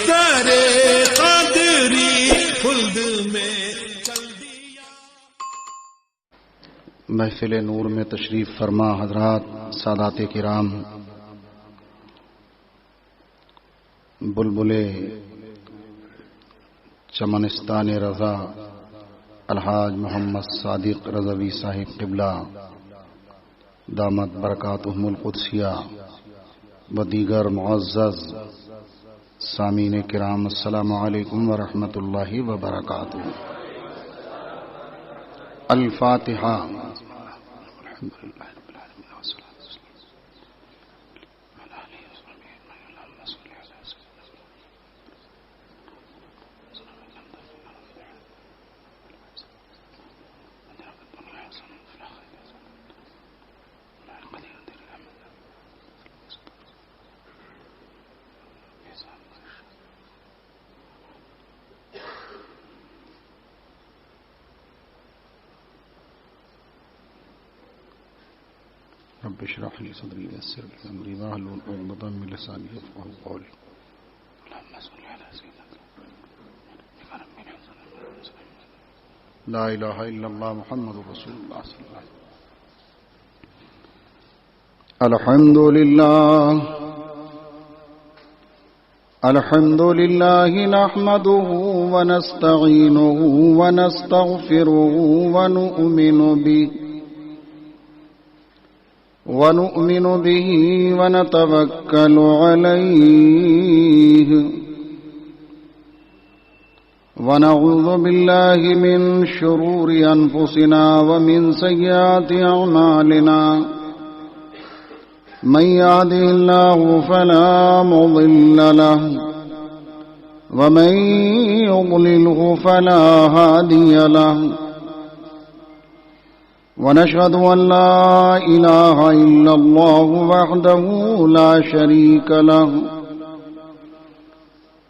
کرے قادری خلد میں چل دیا۔ محفل نور میں تشریف فرما حضرات، سادات کرام، بلبلے چمنستان رضا الحاج محمد صادق رضوی صاحب قبلہ دامت برکاتہم القدسیہ و دیگر معزز سامعین کرام، السلام علیکم ورحمۃ اللہ وبرکاتہ۔ الفاتحہ۔ رب اشرح لي صدري ويسر لي امري واحلل عقدة من لساني يفقهوا قولي اللهم صل على سيدنا لا اله الا الله محمد رسول الله صلى الله عليه وسلم۔ الحمد لله نحمده ونستعينه ونستغفره ونؤمن به ونتوكل عليه، ونعوذ بالله من شرور أنفسنا ومن سيئات أعمالنا، من يهده الله فلا مضل له ومن يضلله فلا هادي له، ونشهد أن لا إله إلا الله وحده لا شريك له،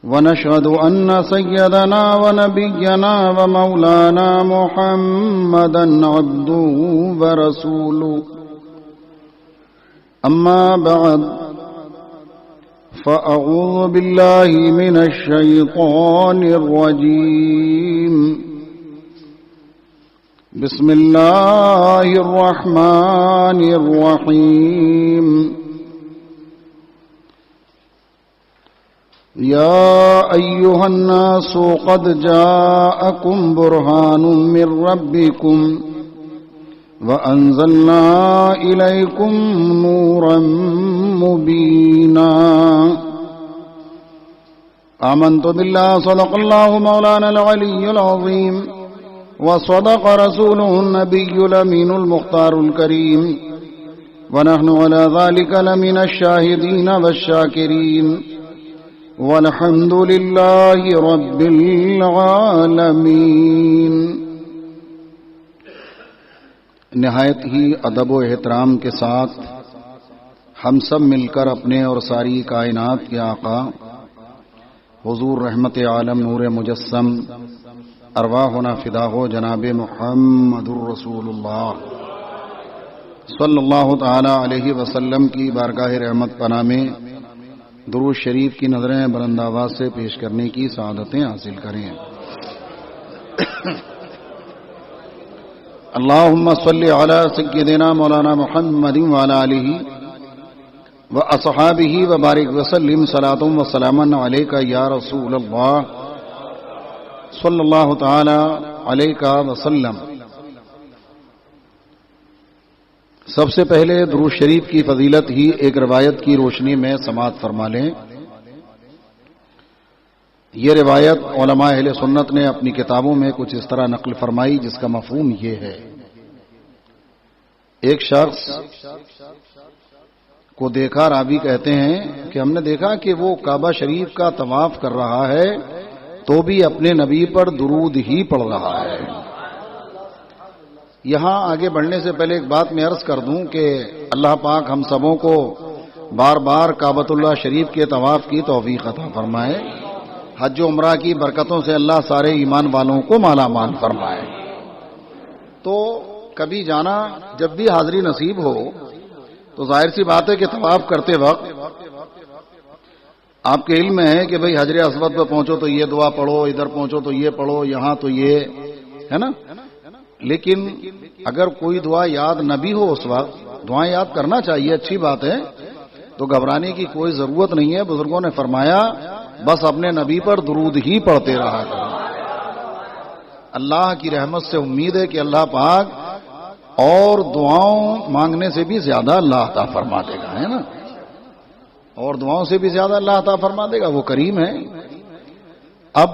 ونشهد أن سيدنا ونبينا ومولانا محمدا عبده ورسوله، أما بعد فأعوذ بالله من الشيطان الرجيم، بسم الله الرحمن الرحيم، يا أيها الناس قد جاءكم برهان من ربكم وأنزلنا إليكم نورا مبينا، آمنت بالله صدق الله مولانا العلي العظيم، وصدق رسوله النبي الأمين المختار الكريم، ونحن على ذلك لمن الشاهدين والشاكرين، والحمد لله رب العالمين۔ نہایت ہی ادب و احترام کے ساتھ ہم سب مل کر اپنے اور ساری کائنات کے آقا حضور رحمت عالم نور مجسم ارواحنا فدا ہو جناب محمد الرسول اللہ صلی اللہ تعالی علیہ وسلم کی بارگاہ رحمت پناہ میں درود شریف کی نظریں بلند آواز سے پیش کرنے کی سعادتیں حاصل کریں۔ اللہم صلی علی سیدنا مولانا محمد وعلی آلہ واصحابہ وبارک وسلم صلاۃ و سلاما علیک یا رسول اللہ صلی اللہ تعالی علیہ وسلم۔ سب سے پہلے درود شریف کی فضیلت ہی ایک روایت کی روشنی میں سماعت فرما لیں۔ یہ روایت علماء اہل سنت نے اپنی کتابوں میں کچھ اس طرح نقل فرمائی جس کا مفہوم یہ ہے، ایک شخص کو دیکھا، راوی کہتے ہیں کہ ہم نے دیکھا کہ وہ کعبہ شریف کا طواف کر رہا ہے تو بھی اپنے نبی پر درود ہی پڑھ رہا ہے۔ یہاں آگے بڑھنے سے پہلے ایک بات میں عرض کر دوں کہ اللہ پاک ہم سبوں کو بار بار کعبۃ اللہ شریف کے طواف کی توفیق عطا فرمائے، حج و عمرہ کی برکتوں سے اللہ سارے ایمان والوں کو مالا مال فرمائے۔ تو کبھی جانا جب بھی حاضری نصیب ہو تو ظاہر سی بات ہے کہ طواف کرتے وقت آپ کے علم میں ہے کہ بھئی حجر اسود پہ پہنچو تو یہ دعا پڑھو، ادھر پہنچو تو یہ پڑھو، یہاں تو یہ ہے نا. لیکن اگر کوئی دعا یاد نہ بھی ہو اس وقت، دعائیں یاد کرنا چاہیے، اچھی بات ہے، تو گھبرانے کی کوئی ضرورت نہیں ہے. بزرگوں نے فرمایا بس اپنے نبی پر درود ہی پڑھتے رہا کرو. اللہ کی رحمت سے امید ہے کہ اللہ پاک اور دعاؤں مانگنے سے بھی زیادہ اللہ عطا فرما دے گا، ہے نا، اور دعاؤں سے بھی زیادہ اللہ عطا فرما دے گا، وہ کریم ہے. اب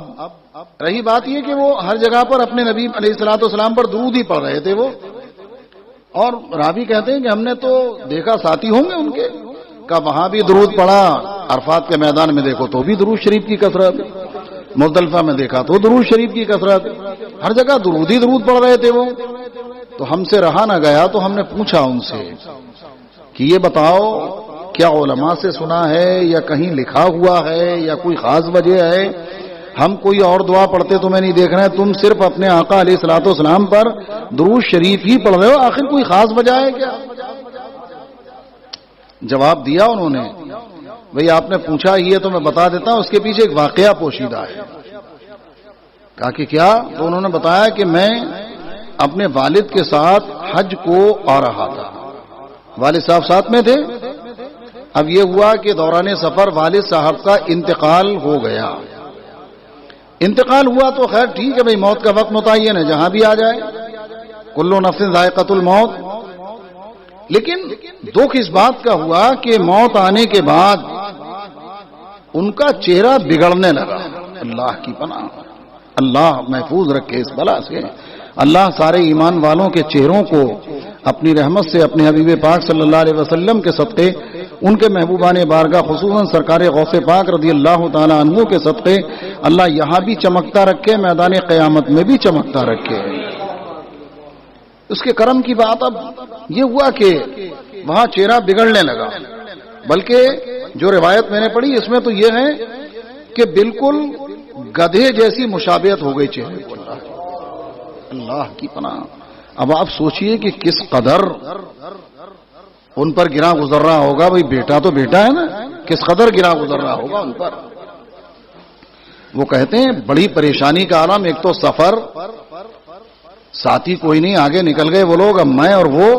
رہی بات یہ کہ وہ ہر جگہ پر اپنے نبی علیہ الصلوۃ والسلام پر درود ہی پڑھ رہے تھے وہ، اور راوی کہتے ہیں کہ ہم نے تو دیکھا، ساتھی ہوں گے ان کے، کہ وہاں بھی درود پڑھا، عرفات کے میدان میں دیکھو تو بھی درود شریف کی کثرت، مزدلفہ میں دیکھا تو درود شریف کی کثرت، ہر جگہ درود ہی درود پڑھ رہے تھے وہ. تو ہم سے رہا نہ گیا تو ہم نے پوچھا ان سے کہ یہ بتاؤ کیا علماء سے سنا ہے یا کہیں لکھا ہوا ہے یا کوئی خاص وجہ ہے؟ ہم کوئی اور دعا پڑھتے تمہیں نہیں دیکھ رہے ہیں، تم صرف اپنے آقا علیہ الصلوۃ والسلام پر درود شریف ہی پڑھ رہے ہو، آخر کوئی خاص وجہ ہے کیا؟ جواب دیا انہوں نے، بھئی آپ نے پوچھا ہی ہے تو میں بتا دیتا ہوں، اس کے پیچھے ایک واقعہ پوشیدہ ہے. کہا کہ کیا؟ تو انہوں نے بتایا کہ میں اپنے والد کے ساتھ حج کو آ رہا تھا، والد صاحب ساتھ میں تھے. اب یہ ہوا کہ دوران سفر والد صاحب کا انتقال ہو گیا. انتقال ہوا تو خیر ٹھیک ہے بھئی، موت کا وقت متعین ہے، جہاں بھی آ جائے، کل نفس ذائقۃ الموت. لیکن دکھ اس بات کا ہوا کہ موت آنے کے بعد ان کا چہرہ بگڑنے لگا. اللہ کی پناہ، اللہ محفوظ رکھے اس بلا سے. اللہ سارے ایمان والوں کے چہروں کو اپنی رحمت سے اپنے حبیب پاک صلی اللہ علیہ وسلم کے صدقے، ان کے محبوبان بارگاہ خصوصاً سرکار غوث پاک رضی اللہ تعالی عنہ کے صدقے اللہ یہاں بھی چمکتا رکھے، میدان قیامت میں بھی چمکتا رکھے. اس کے کرم کی بات اب یہ ہوا کہ وہاں چہرہ بگڑنے لگا، بلکہ جو روایت میں نے پڑھی اس میں تو یہ ہے کہ بالکل گدھے جیسی مشابہت ہو گئی چہرے کو. اللہ کی پناہ. اب آپ سوچئے کہ کس قدر ان پر گراں گزر رہا ہوگا. بھئی بیٹا تو بیٹا ہے نا، کس قدر گراں گزر رہا ہوگا ان پر. وہ کہتے ہیں بڑی پریشانی کا عالم، ایک تو سفر، ساتھی کوئی نہیں، آگے نکل گئے وہ لوگ، اب میں اور وہ.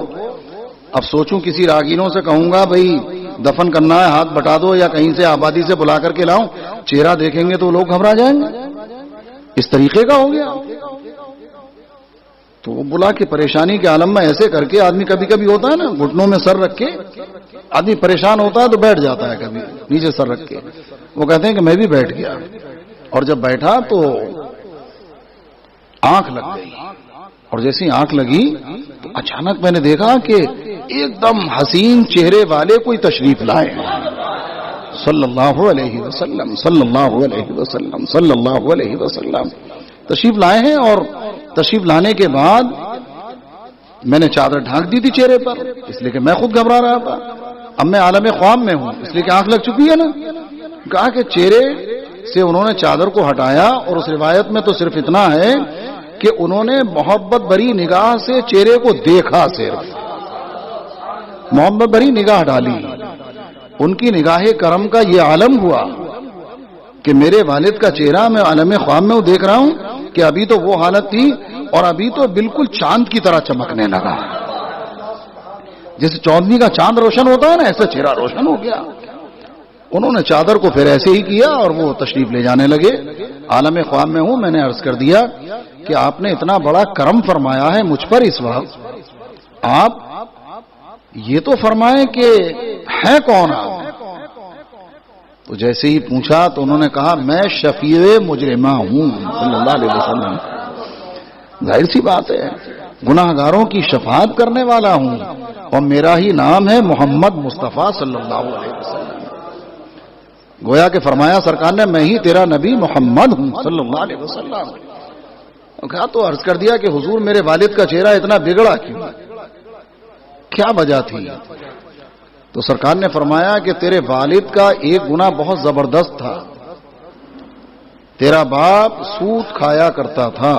اب سوچوں کسی راگینوں سے کہوں گا بھئی دفن کرنا ہے، ہاتھ بٹا دو، یا کہیں سے آبادی سے بلا کر کے لاؤں، چہرہ دیکھیں گے تو لوگ گھبرا جائیں گے. اس طریقے کا ہو گیا. تو وہ بلا کہ پریشانی کے عالم میں ایسے کر کے آدمی کبھی کبھی ہوتا ہے نا، گھٹنوں میں سر رکھ کے آدمی پریشان ہوتا ہے تو بیٹھ جاتا ہے، کبھی نیچے سر رکھ کے. وہ کہتے ہیں کہ میں بھی بیٹھ گیا، اور جب بیٹھا تو آنکھ لگ گئی، اور جیسی آنکھ لگی تو اچانک میں نے دیکھا کہ ایک دم حسین چہرے والے کوئی تشریف لائے ہیں، صلی اللہ علیہ وسلم صلی اللہ علیہ وسلم صلی اللہ علیہ وسلم تشریف لائے ہیں. اور تشریف لانے کے بعد میں نے چادر ڈھانک دی تھی چہرے پر، اس لیے کہ میں خود گھبرا رہا تھا. اب میں عالم خواب میں ہوں، اس لیے کہ آنکھ لگ چکی ہے نا. کہا کہ چہرے سے انہوں نے چادر کو ہٹایا، اور اس روایت میں تو صرف اتنا ہے کہ انہوں نے محبت بھری نگاہ سے چہرے کو دیکھا، صرف محبت بھری نگاہ ڈالی. ان کی نگاہ کرم کا یہ عالم ہوا کہ میرے والد کا چہرہ میں عالم خواب میں دیکھ رہا ہوں کہ ابھی تو وہ حالت تھی اور ابھی تو بالکل چاند کی طرح چمکنے لگا. جیسے چودھویں کا چاند روشن ہوتا ہے نا، ایسا چہرہ روشن ہو گیا. انہوں نے چادر کو پھر ایسے ہی کیا اور وہ تشریف لے جانے لگے. عالم خواب میں ہوں، میں نے عرض کر دیا کہ آپ نے اتنا بڑا کرم فرمایا ہے مجھ پر اس وقت، آپ یہ تو فرمائیں کہ ہے کون آپ؟ تو جیسے ہی پوچھا تو انہوں نے کہا میں شفیع مجرمہ ہوں صلی اللہ علیہ وسلم. ظاہر سی بات ہے، گناہگاروں کی شفاعت کرنے والا ہوں، اور میرا ہی نام ہے محمد مصطفیٰ صلی اللہ علیہ وسلم. گویا کہ فرمایا سرکار نے میں ہی تیرا نبی محمد ہوں صلی اللہ علیہ وسلم. کہا تو عرض کر دیا کہ حضور میرے والد کا چہرہ اتنا بگڑا کیوں، کیا وجہ تھی؟ تو سرکار نے فرمایا کہ تیرے والد کا ایک گناہ بہت زبردست تھا، تیرا باپ سود کھایا کرتا تھا.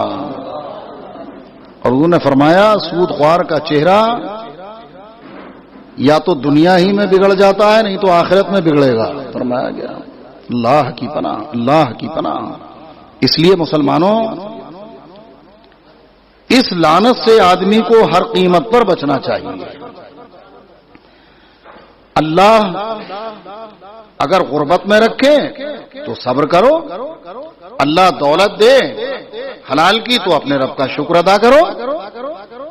اور انہوں نے فرمایا سود خوار کا چہرہ یا تو دنیا ہی میں بگڑ جاتا ہے، نہیں تو آخرت میں بگڑے گا. فرمایا گیا اللہ کی پناہ، اللہ کی پناہ۔ اس لیے مسلمانوں، اس لعنت سے آدمی کو ہر قیمت پر بچنا چاہیے۔ اللہ اگر غربت میں رکھے تو صبر کرو، اللہ دولت دے حلال کی تو اپنے رب کا شکر ادا کرو،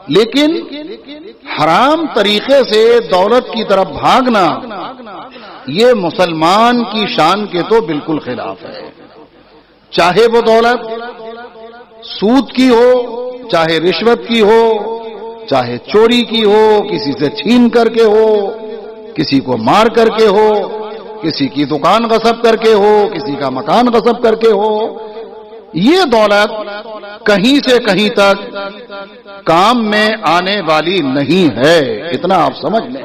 لیکن حرام طریقے سے دولت کی طرف بھاگنا یہ مسلمان کی شان کے تو بالکل خلاف ہے۔ چاہے وہ دولت سود کی ہو، چاہے رشوت کی ہو، چاہے چوری کی ہو، کسی سے چھین کر کے ہو، کسی کو مار کر کے ہو، کسی کی دکان غصب کر کے ہو، کسی کا مکان غصب کر کے ہو، یہ دولت کہیں سے کہیں تک کام میں آنے والی نہیں ہے، اتنا آپ سمجھ لیں۔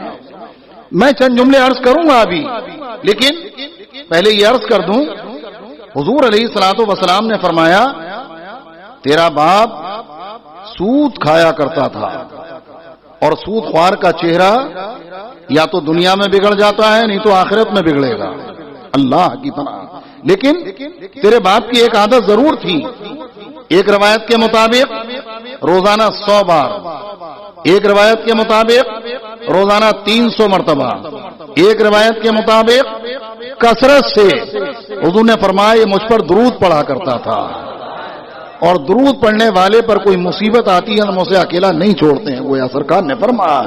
میں چند جملے عرض کروں گا ابھی، لیکن پہلے یہ عرض کر دوں، حضور علیہ الصلوۃ والسلام نے فرمایا تیرا باپ سود کھایا کرتا تھا، اور سود خوار کا چہرہ یا تو دنیا میں بگڑ جاتا ہے، نہیں تو آخرت میں بگڑے گا، اللہ کی پناہ۔ لیکن تیرے باپ کی ایک عادت ضرور تھی، ایک روایت کے مطابق روزانہ 100 بار، ایک روایت کے مطابق روزانہ 300 مرتبہ، ایک روایت کے مطابق کثرت سے حضور نے فرمایا یہ مجھ پر درود پڑھا کرتا تھا، اور درود پڑھنے والے پر کوئی مصیبت آتی ہے ہم اسے اکیلا نہیں چھوڑتے ہیں، گویا سرکار نے فرمایا،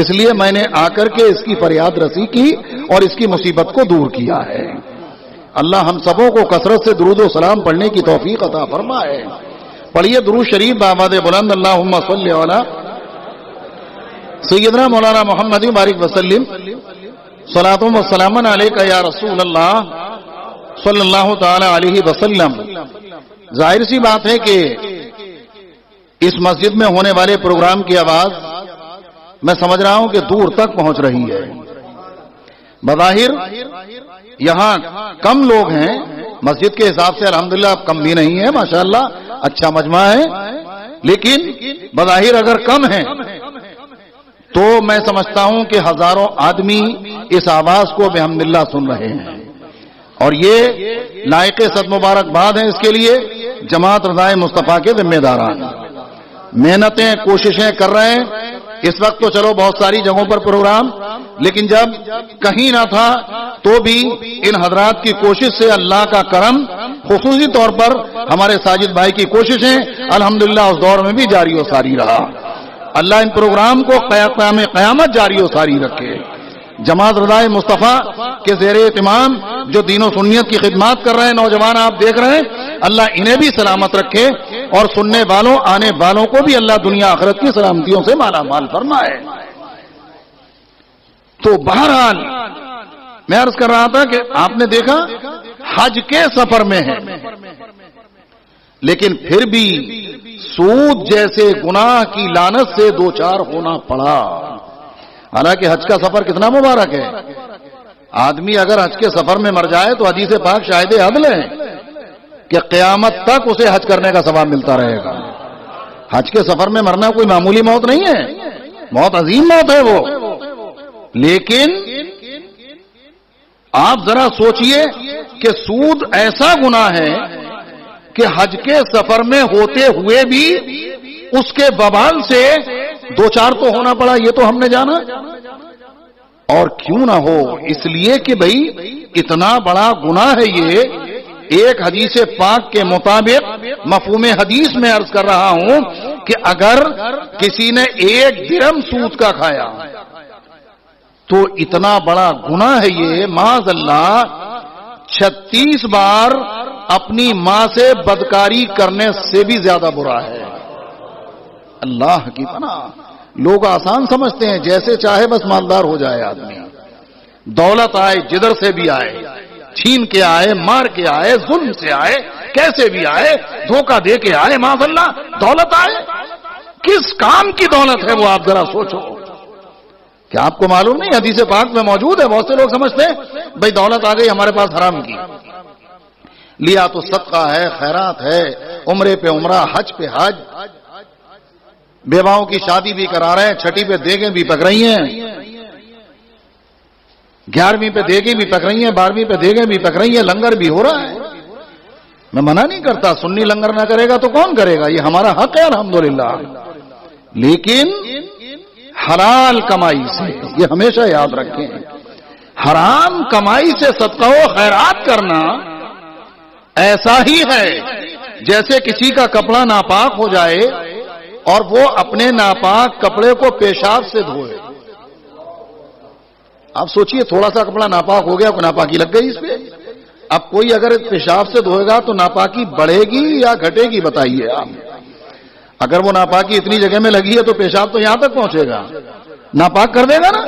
اس لیے میں نے آ کر کے اس کی فریاد رسی کی اور اس کی مصیبت کو دور کیا ہے۔ اللہ ہم سبوں کو کثرت سے درود و سلام پڑھنے کی توفیق عطا فرمائے۔ پڑھیے درود شریف بآواز بلند، اللہم صلی علی سیدنا مولانا محمد بارک وسلم، صلاۃ و سلام علیک یا رسول اللہ صلی اللہ تعالی علیہ وسلم۔ ظاہر سی بات ہے کہ اس مسجد میں ہونے والے پروگرام کی آواز میں سمجھ رہا ہوں کہ دور تک پہنچ رہی ہے۔ بظاہر یہاں کم لوگ ہیں، مسجد کے حساب سے الحمدللہ کم بھی نہیں ہے، ماشاءاللہ اچھا مجمع ہے، لیکن بظاہر اگر کم ہیں تو میں سمجھتا ہوں کہ ہزاروں آدمی اس آواز کو بحمدللہ سن رہے ہیں، اور یہ لائق صد مبارکباد ہے اس کے لیے جماعت رضائے مصطفیٰ کے ذمہ داران، محنتیں کوششیں کر رہے ہیں۔ اس وقت تو چلو بہت ساری جگہوں پر پروگرام، لیکن جب کہیں نہ تھا تو بھی ان حضرات کی کوشش سے اللہ کا کرم، خصوصی طور پر ہمارے ساجد بھائی کی کوششیں الحمدللہ اس دور میں بھی جاری و ساری رہا۔ اللہ ان پروگرام کو قیام قیامت جاری و ساری رکھے۔ جماعت رضائے مصطفیٰ کے زیر اہتمام جو دین و سنیت کی خدمات کر رہے ہیں نوجوان آپ دیکھ رہے ہیں، اللہ انہیں بھی سلامت رکھے، اور سننے والوں آنے والوں کو بھی اللہ دنیا آخرت کی سلامتیوں سے مالا مال فرمائے۔ تو بہرحال میں عرض کر رہا تھا کہ آپ نے دیکھا حج کے سفر میں ہے، لیکن پھر بھی سود جیسے گناہ کی لعنت سے دوچار ہونا پڑا۔ حالانکہ حج کا سفر کتنا مبارک ہے، آدمی اگر حج کے سفر میں مر جائے تو حدیث پاک شاہد عدل ہے کہ قیامت تک اسے حج کرنے کا ثواب ملتا رہے گا۔ حج کے سفر میں مرنا کوئی معمولی موت نہیں ہے، بہت عظیم موت ہے وہ۔ لیکن آپ ذرا سوچئے کہ سود ایسا گناہ ہے کہ حج کے سفر میں ہوتے ہوئے بھی اس کے وبال سے دوچار تو ہونا پڑا، یہ تو ہم نے جانا، اور کیوں نہ ہو، اس لیے کہ بھئی اتنا بڑا گناہ ہے یہ۔ ایک حدیث پاک کے مطابق مفہوم حدیث میں عرض کر رہا ہوں کہ اگر کسی نے 1 درہم سود کا کھایا تو اتنا بڑا گناہ ہے یہ، معاذ اللہ 36 بار اپنی ماں سے بدکاری کرنے سے بھی زیادہ برا ہے۔ اللہ کی پناہ، لوگ آسان سمجھتے ہیں جیسے چاہے بس مالدار ہو جائے آدمی، دولت آئے جدھر سے بھی آئے، چھین کے آئے، مار کے آئے، ظلم سے آئے، کیسے بھی آئے، دھوکہ دے کے آئے، معاذ اللہ دولت آئے، کس کام کی دولت ہے وہ آپ ذرا سوچو۔ کیا آپ کو معلوم نہیں حدیث پاک میں موجود ہے؟ بہت سے لوگ سمجھتے ہیں بھئی دولت آ گئی ہمارے پاس حرام کی، لیا تو صدقہ ہے، خیرات ہے، عمرے پہ عمرہ، حج پہ حج، بیواؤں کی شادی بھی کرا رہے ہیں، چھٹی پہ دیگیں بھی پک رہی ہیں، 11ویں پہ دیگیں بھی پک رہی ہیں، 12ویں پہ دیگیں بھی پک رہی ہیں، لنگر بھی ہو رہا ہے. میں منع نہیں کرتا، سنی لنگر نہ کرے گا تو کون کرے گا، یہ ہمارا حق ہے الحمدللہ. لیکن حلال کمائی سے، یہ ہمیشہ یاد رکھیں، حرام کمائی سے صدقہ و خیرات کرنا ایسا ہی ہے جیسے کسی کا کپڑا ناپاک ہو جائے اور وہ اپنے ناپاک کپڑے کو پیشاب سے دھوئے. آپ سوچئے تھوڑا سا کپڑا ناپاک ہو گیا، کوئی ناپاکی لگ گئی اس پہ. اب کوئی اگر پیشاب سے دھوئے گا تو ناپاکی بڑھے گی یا گھٹے گی بتائیے آپ. اگر وہ ناپاکی اتنی جگہ میں لگی ہے تو پیشاب تو یہاں تک پہنچے گا، ناپاک کر دے گا نا.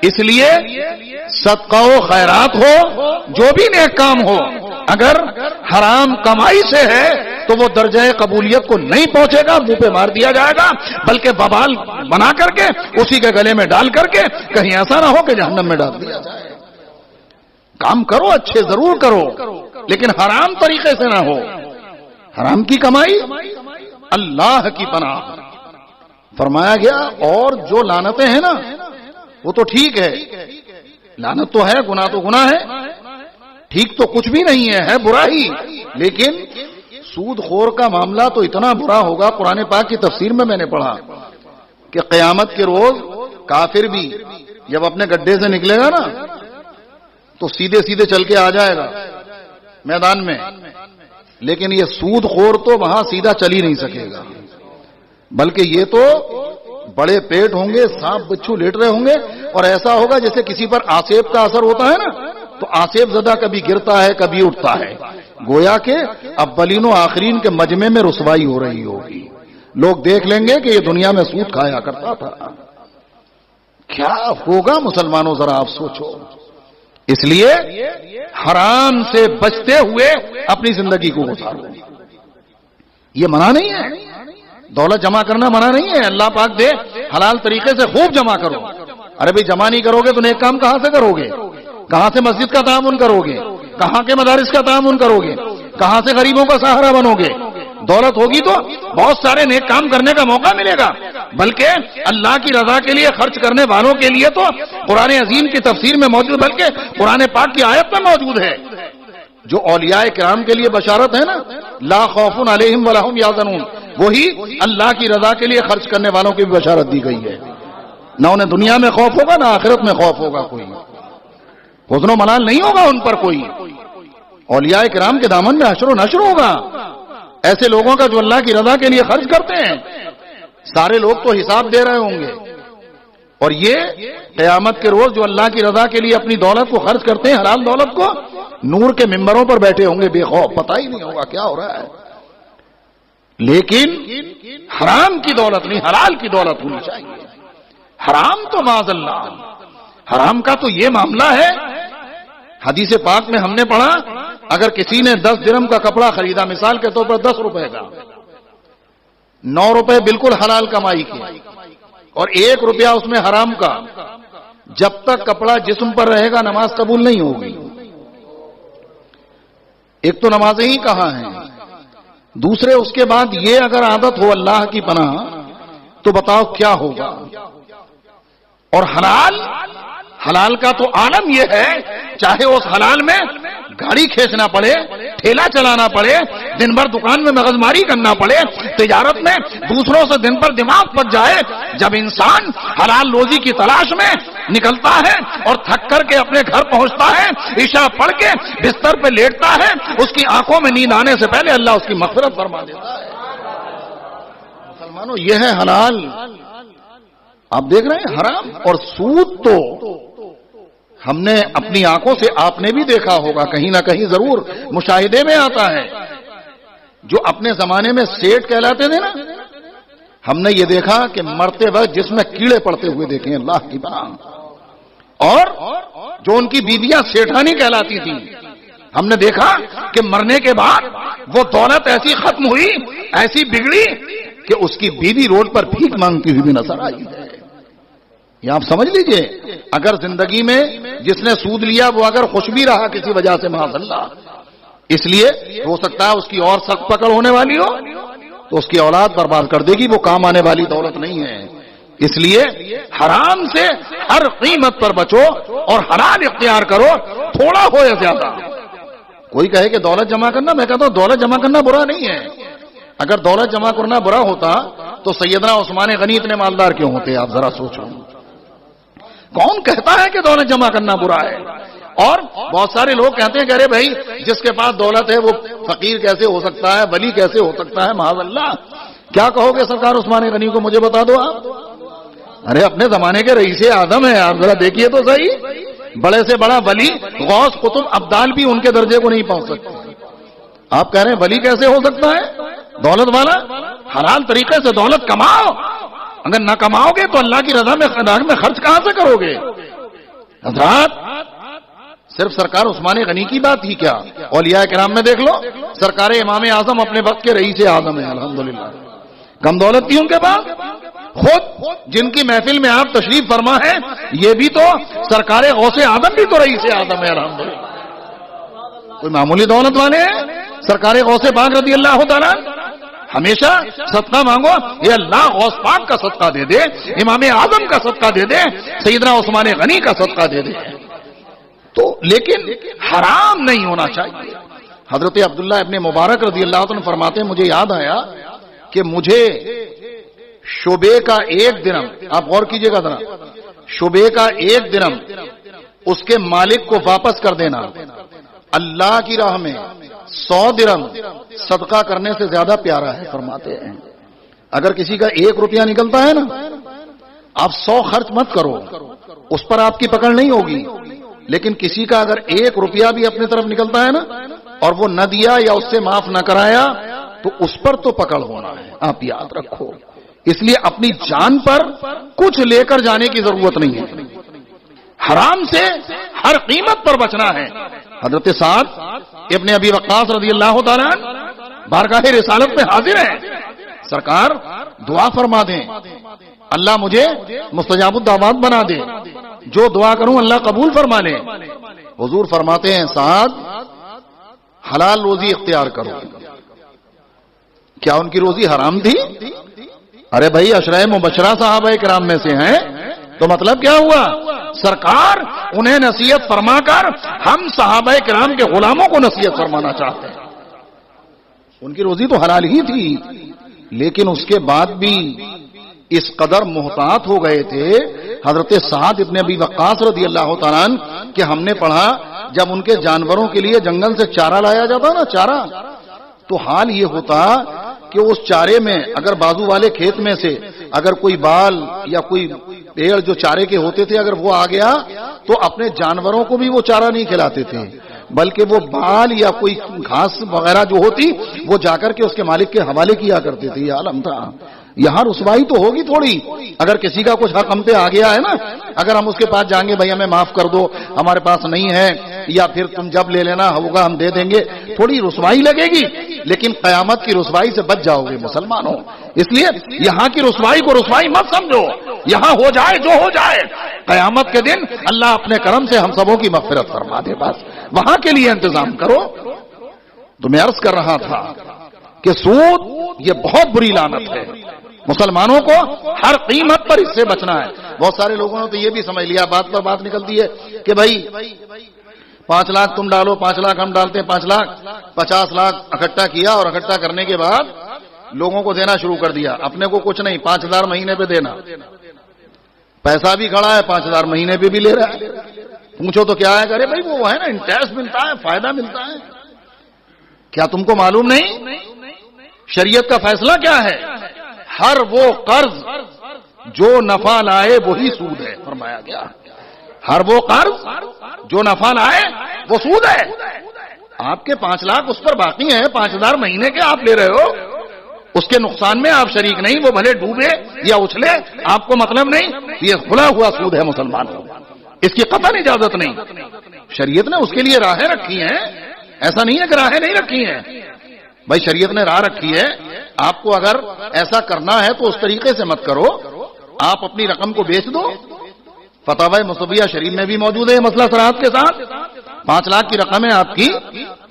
اس لیے صدقہ و خیرات ہو، جو بھی نیک کام ہو، اگر حرام کمائی سے ہے تو وہ درجہ قبولیت کو نہیں پہنچے گا، منہ پہ مار دیا جائے گا، بلکہ ببال بنا کر کے اسی کے گلے میں ڈال کر کے کہیں ایسا نہ ہو کہ جہنم میں ڈال دیا جائے. کام کرو، اچھے ضرور کرو، لیکن حرام طریقے سے نہ ہو. حرام کی کمائی اللہ کی پناہ. فرمایا گیا اور جو لعنتیں ہیں نا وہ تو ٹھیک ہے، لعنت تو ہے، گناہ تو گناہ ہے، ٹھیک تو کچھ بھی نہیں ہے برا ہی. لیکن سود خور کا معاملہ تو اتنا برا ہوگا. قرآن پاک کی تفسیر میں نے پڑھا کہ قیامت کے روز کافر بھی جب اپنے گڈھے سے نکلے گا نا تو سیدھے سیدھے چل کے آ جائے گا میدان میں، لیکن یہ سود خور تو وہاں سیدھا چل ہی نہیں سکے گا، بلکہ یہ تو بڑے پیٹ ہوں گے، سانپ بچھو لیٹ رہے ہوں گے، اور ایسا ہوگا جیسے کسی پر آسیب کا اثر ہوتا ہے نا، تو آسیب زدہ کبھی گرتا ہے کبھی اٹھتا ہے. گویا کہ اولین و آخرین کے مجمع میں رسوائی ہو رہی ہوگی. لوگ دیکھ لیں گے کہ یہ دنیا میں سود کھایا کرتا تھا. کیا ہوگا مسلمانوں، ذرا آپ سوچو. اس لیے حرام سے بچتے ہوئے اپنی زندگی کو گزارو. یہ منع نہیں ہے، دولت جمع کرنا منع نہیں ہے. اللہ پاک دے حلال طریقے سے خوب جمع کرو. ارے بھائی جمع نہیں کرو گے تو نیک کام کہاں سے کرو گے؟ کہاں سے مسجد کا تعاون کرو گے؟ کہاں کے مدارس کا تعاون کرو گے؟ کہاں سے غریبوں کا سہارا بنو گے؟ دولت ہوگی تو بہت سارے نیک کام کرنے کا موقع ملے گا، بلکہ اللہ کی رضا کے لیے خرچ کرنے والوں کے لیے تو قرآن عظیم کی تفسیر میں موجود، بلکہ قرآن پاک کی آیت میں موجود ہے. جو اولیاء کرام کے لیے بشارت ہے نا، لا خوف علیہم ولا هم یحزنون، وہی اللہ کی رضا کے لیے خرچ کرنے والوں کی بھی بشارت دی گئی ہے. نہ انہیں دنیا میں خوف ہوگا نہ آخرت میں خوف ہوگا، کوئی حزن و ملال نہیں ہوگا ان پر کوئی. اولیاء کرام کے دامن میں حشر و نشر ہوگا. ایسے لوگوں کا جو اللہ کی رضا کے لیے خرچ کرتے ہیں، سارے لوگ تو حساب دے رہے ہوں گے، اور یہ قیامت کے روز جو اللہ کی رضا کے لیے اپنی دولت کو خرچ کرتے ہیں، حلال دولت کو، نور کے ممبروں پر بیٹھے ہوں گے بے خوف، پتہ ہی نہیں ہوگا کیا ہو رہا ہے. لیکن حرام کی دولت نہیں، حلال کی دولت ہونی چاہیے. حرام تو معاذ اللہ، حرام کا تو یہ معاملہ ہے. حدیث پاک میں ہم نے پڑھا، اگر کسی نے 10 درہم کا کپڑا خریدا، مثال کے طور پر 10 روپے کا، 9 روپے بالکل حلال کمائی کی اور 1 روپیہ اس میں حرام کا، جب تک کپڑا جسم پر رہے گا نماز قبول نہیں ہوگی. ایک تو نمازیں ہی کہاں ہیں، دوسرے اس کے بعد یہ اگر عادت ہو اللہ کی پناہ تو بتاؤ کیا ہوگا. اور حلال کا تو عالم یہ ہے، چاہے اس حلال میں گاڑی کھینچنا پڑے، ٹھیلا چلانا پڑے، دن بھر دکان میں مغز ماری کرنا پڑے، تجارت میں دوسروں سے دن پر دماغ پک جائے. جب انسان حلال روزی کی تلاش میں نکلتا ہے اور تھک کر کے اپنے گھر پہنچتا ہے، عشاء پڑھ کے بستر پہ لیٹتا ہے، اس کی آنکھوں میں نیند آنے سے پہلے اللہ اس کی مغفرت فرما دیتا ہے. مسلمانوں یہ ہے حلال. آپ دیکھ رہے ہیں حرام اور سود تو ہم نے اپنی آنکھوں سے، آپ نے بھی دیکھا ہوگا، کہیں نہ کہیں ضرور مشاہدے میں آتا ہے. جو اپنے زمانے میں سیٹ کہلاتے تھے نا، ہم نے یہ دیکھا کہ مرتے وقت جس میں کیڑے پڑتے ہوئے دیکھے اللہ کی پناہ. اور جو ان کی بیویاں سیٹھانی کہلاتی تھیں، ہم نے دیکھا کہ مرنے کے بعد وہ دولت ایسی ختم ہوئی، ایسی بگڑی کہ اس کی بیوی روڈ پر بھیک مانگتی ہوئی بھی نظر آئی ہے. یہ آپ سمجھ لیجئے، اگر زندگی میں جس نے سود لیا وہ اگر خوش بھی رہا کسی وجہ سے معاذ اللہ، اس لیے ہو سکتا ہے اس کی اور سخت پکڑ ہونے والی ہو تو اس کی اولاد برباد کر دے گی، وہ کام آنے والی دولت نہیں ہے. اس لیے حرام سے ہر قیمت پر بچو اور حلال اختیار کرو، تھوڑا ہو یا زیادہ۔ کوئی کہے کہ دولت جمع کرنا، میں کہتا ہوں دولت جمع کرنا برا نہیں ہے۔ اگر دولت جمع کرنا برا ہوتا تو سیدنا عثمان غنی اتنے مالدار کیوں ہوتے؟ آپ ذرا سوچو، کون کہتا ہے کہ دولت جمع کرنا برا ہے؟ اور بہت سارے لوگ کہتے ہیں کہ ارے بھائی جس کے پاس دولت ہے وہ فقیر کیسے ہو سکتا ہے، ولی کیسے ہو سکتا ہے؟ معاذ اللہ۔ کیا کہو گے سرکار عثمان غنی کو؟ مجھے بتا دو آپ۔ ارے اپنے زمانے کے رئیس اعظم ہیں، آپ ذرا دیکھیے تو صحیح، بڑے سے بڑا ولی غوث قطب ابدال بھی ان کے درجے کو نہیں پہنچ سکتے۔ آپ کہہ رہے ہیں ولی کیسے ہو سکتا ہے؟ دولت والا؟ حلال طریقے سے دولت کماؤ، اگر نہ کماؤ گے تو اللہ کی رضا میں خرچ کہاں سے کرو گے؟ حضرات صرف سرکار عثمان غنی کی بات ہی کیا، اولیاء کرام میں دیکھ لو، سرکار امام اعظم اپنے وقت کے رئیس اعظم ہیں الحمدللہ، کم دولت تھی ان کے پاس۔ خود جن کی محفل میں آپ تشریف فرما ہے یہ بھی تو سرکار غوث اعظم بھی تو رئیس اعظم ہے الحمدللہ، کوئی معمولی دولت والے ہیں؟ سرکار غوث پاک رضی اللہ تعالیٰ ہمیشہ صدقہ مانگو، یہ اللہ غوث پاک کا صدقہ دے دے، امام اعظم کا صدقہ دے دے، سیدنا عثمان غنی کا صدقہ دے دے، تو لیکن حرام نہیں ہونا چاہیے۔ حضرت عبداللہ ابن مبارک رضی اللہ عنہ فرماتے ہیں مجھے یاد آیا کہ مجھے شعبے کا ایک درم، آپ غور کیجئے گا ذرا، شعبے کا ایک درم اس کے مالک کو واپس کر دینا اللہ کی راہ میں 100 درم صدقہ کرنے سے زیادہ پیارا ہے۔ فرماتے ہیں اگر کسی کا 1 روپیہ نکلتا ہے نا، آپ 100 خرچ مت کرو، اس پر آپ کی پکڑ نہیں ہوگی، لیکن کسی کا اگر 1 روپیہ بھی اپنی طرف نکلتا ہے نا اور وہ نہ دیا یا اس سے معاف نہ کرایا تو اس پر تو پکڑ ہونا ہے، آپ یاد رکھو۔ اس لیے اپنی جان پر کچھ لے کر جانے کی ضرورت نہیں ہے، حرام سے ہر قیمت پر بچنا ہے۔ حضرت سعد ابن ابی وقاص رضی اللہ تعالیٰ بارگاہ رسالت میں حاضر ہیں، سرکار دعا فرما دیں اللہ مجھے مستجاب الدعوات بنا دے، جو دعا کروں اللہ قبول فرما لے۔ حضور فرماتے ہیں سعد حلال روزی اختیار کرو۔ کیا ان کی روزی حرام تھی؟ ارے بھائی عشرہ مبشرہ صحابہ کرام میں سے ہیں، تو مطلب کیا ہوا؟ سرکار انہیں نصیحت فرما کر ہم صحابہ کرام کے غلاموں کو نصیحت فرمانا چاہتے ہیں۔ ان کی روزی تو حلال ہی تھی، لیکن اس کے بعد بھی اس قدر محتاط ہو گئے تھے حضرت سعد ابن ابی وقاص رضی اللہ تعالیٰ عنہ کہ ہم نے پڑھا جب ان کے جانوروں کے لیے جنگل سے چارہ لایا جاتا نا، چارہ، تو حال یہ ہوتا کہ اس چارے میں اگر بازو والے کھیت میں سے اگر کوئی بال یا کوئی پیڑ جو چارے کے ہوتے تھے اگر وہ آ گیا تو اپنے جانوروں کو بھی وہ چارہ نہیں کھلاتے تھے، بلکہ وہ بال یا کوئی گھاس وغیرہ جو ہوتی وہ جا کر کے اس کے مالک کے حوالے کیا کرتے تھے۔ یہ عالم تھا۔ یہاں رسوائی تو ہوگی تھوڑی، اگر کسی کا کچھ حق ہم پہ آ گیا ہے نا، اگر ہم اس کے پاس جائیں گے بھائی ہمیں معاف کر دو ہمارے پاس نہیں ہے، یا پھر تم جب لے لینا ہوگا ہم دے دیں گے، تھوڑی رسوائی لگے گی، لیکن قیامت کی رسوائی سے بچ جاؤ گے مسلمانوں۔ اس لیے یہاں کی رسوائی کو رسوائی مت سمجھو، یہاں ہو جائے جو ہو جائے، قیامت کے دن اللہ اپنے کرم سے ہم سبوں کی مغفرت فرما دے، بس وہاں کے لیے انتظام کرو۔ تو میں عرض کر رہا تھا کہ سود یہ بہت بری لعنت ہے، مسلمانوں کو ہر قیمت پر اس سے بچنا ہے۔ بہت سارے لوگوں نے تو یہ بھی سمجھ لیا، بات پر بات نکلتی ہے کہ بھائی 5 لاکھ تم ڈالو، 5 لاکھ ہم ڈالتے ہیں، 5 لاکھ 50 لاکھ اکٹھا کیا اور اکٹھا کرنے کے بعد لوگوں کو دینا شروع کر دیا، اپنے کو کچھ نہیں، 5000 مہینے پہ دینا، پیسہ بھی کھڑا ہے 5000 مہینے پہ بھی لے رہا ہے۔ پوچھو تو کیا ہے، ارے بھائی وہ ہے نا انٹرسٹ ملتا ہے، فائدہ ملتا ہے۔ کیا تم کو معلوم نہیں شریعت کا فیصلہ کیا ہے؟ ہر وہ قرض جو نفع لائے وہی سود ہے، فرمایا گیا ہر وہ قرض جو نفع لائے وہ سود ہے۔ آپ کے 5 لاکھ اس پر باقی ہیں، 5000 مہینے کے آپ لے رہے ہو، اس کے نقصان میں آپ شریک نہیں، وہ بھلے ڈوبے یا اچھلے آپ کو مطلب نہیں، یہ کھلا ہوا سود ہے مسلمانوں، اس کی قطعاً اجازت نہیں۔ شریعت نے اس کے لیے راہیں رکھی ہیں، ایسا نہیں ہے کہ راہیں نہیں رکھی ہیں، بھائی شریعت نے راہ رکھی ہے۔ آپ کو اگر ایسا کرنا ہے تو اس طریقے سے مت کرو، آپ اپنی رقم کو بیچ دو، فتاوی مصویہ شریف میں بھی موجود ہے مسئلہ صراحت کے ساتھ۔ 5 لاکھ کی رقم ہے آپ کی،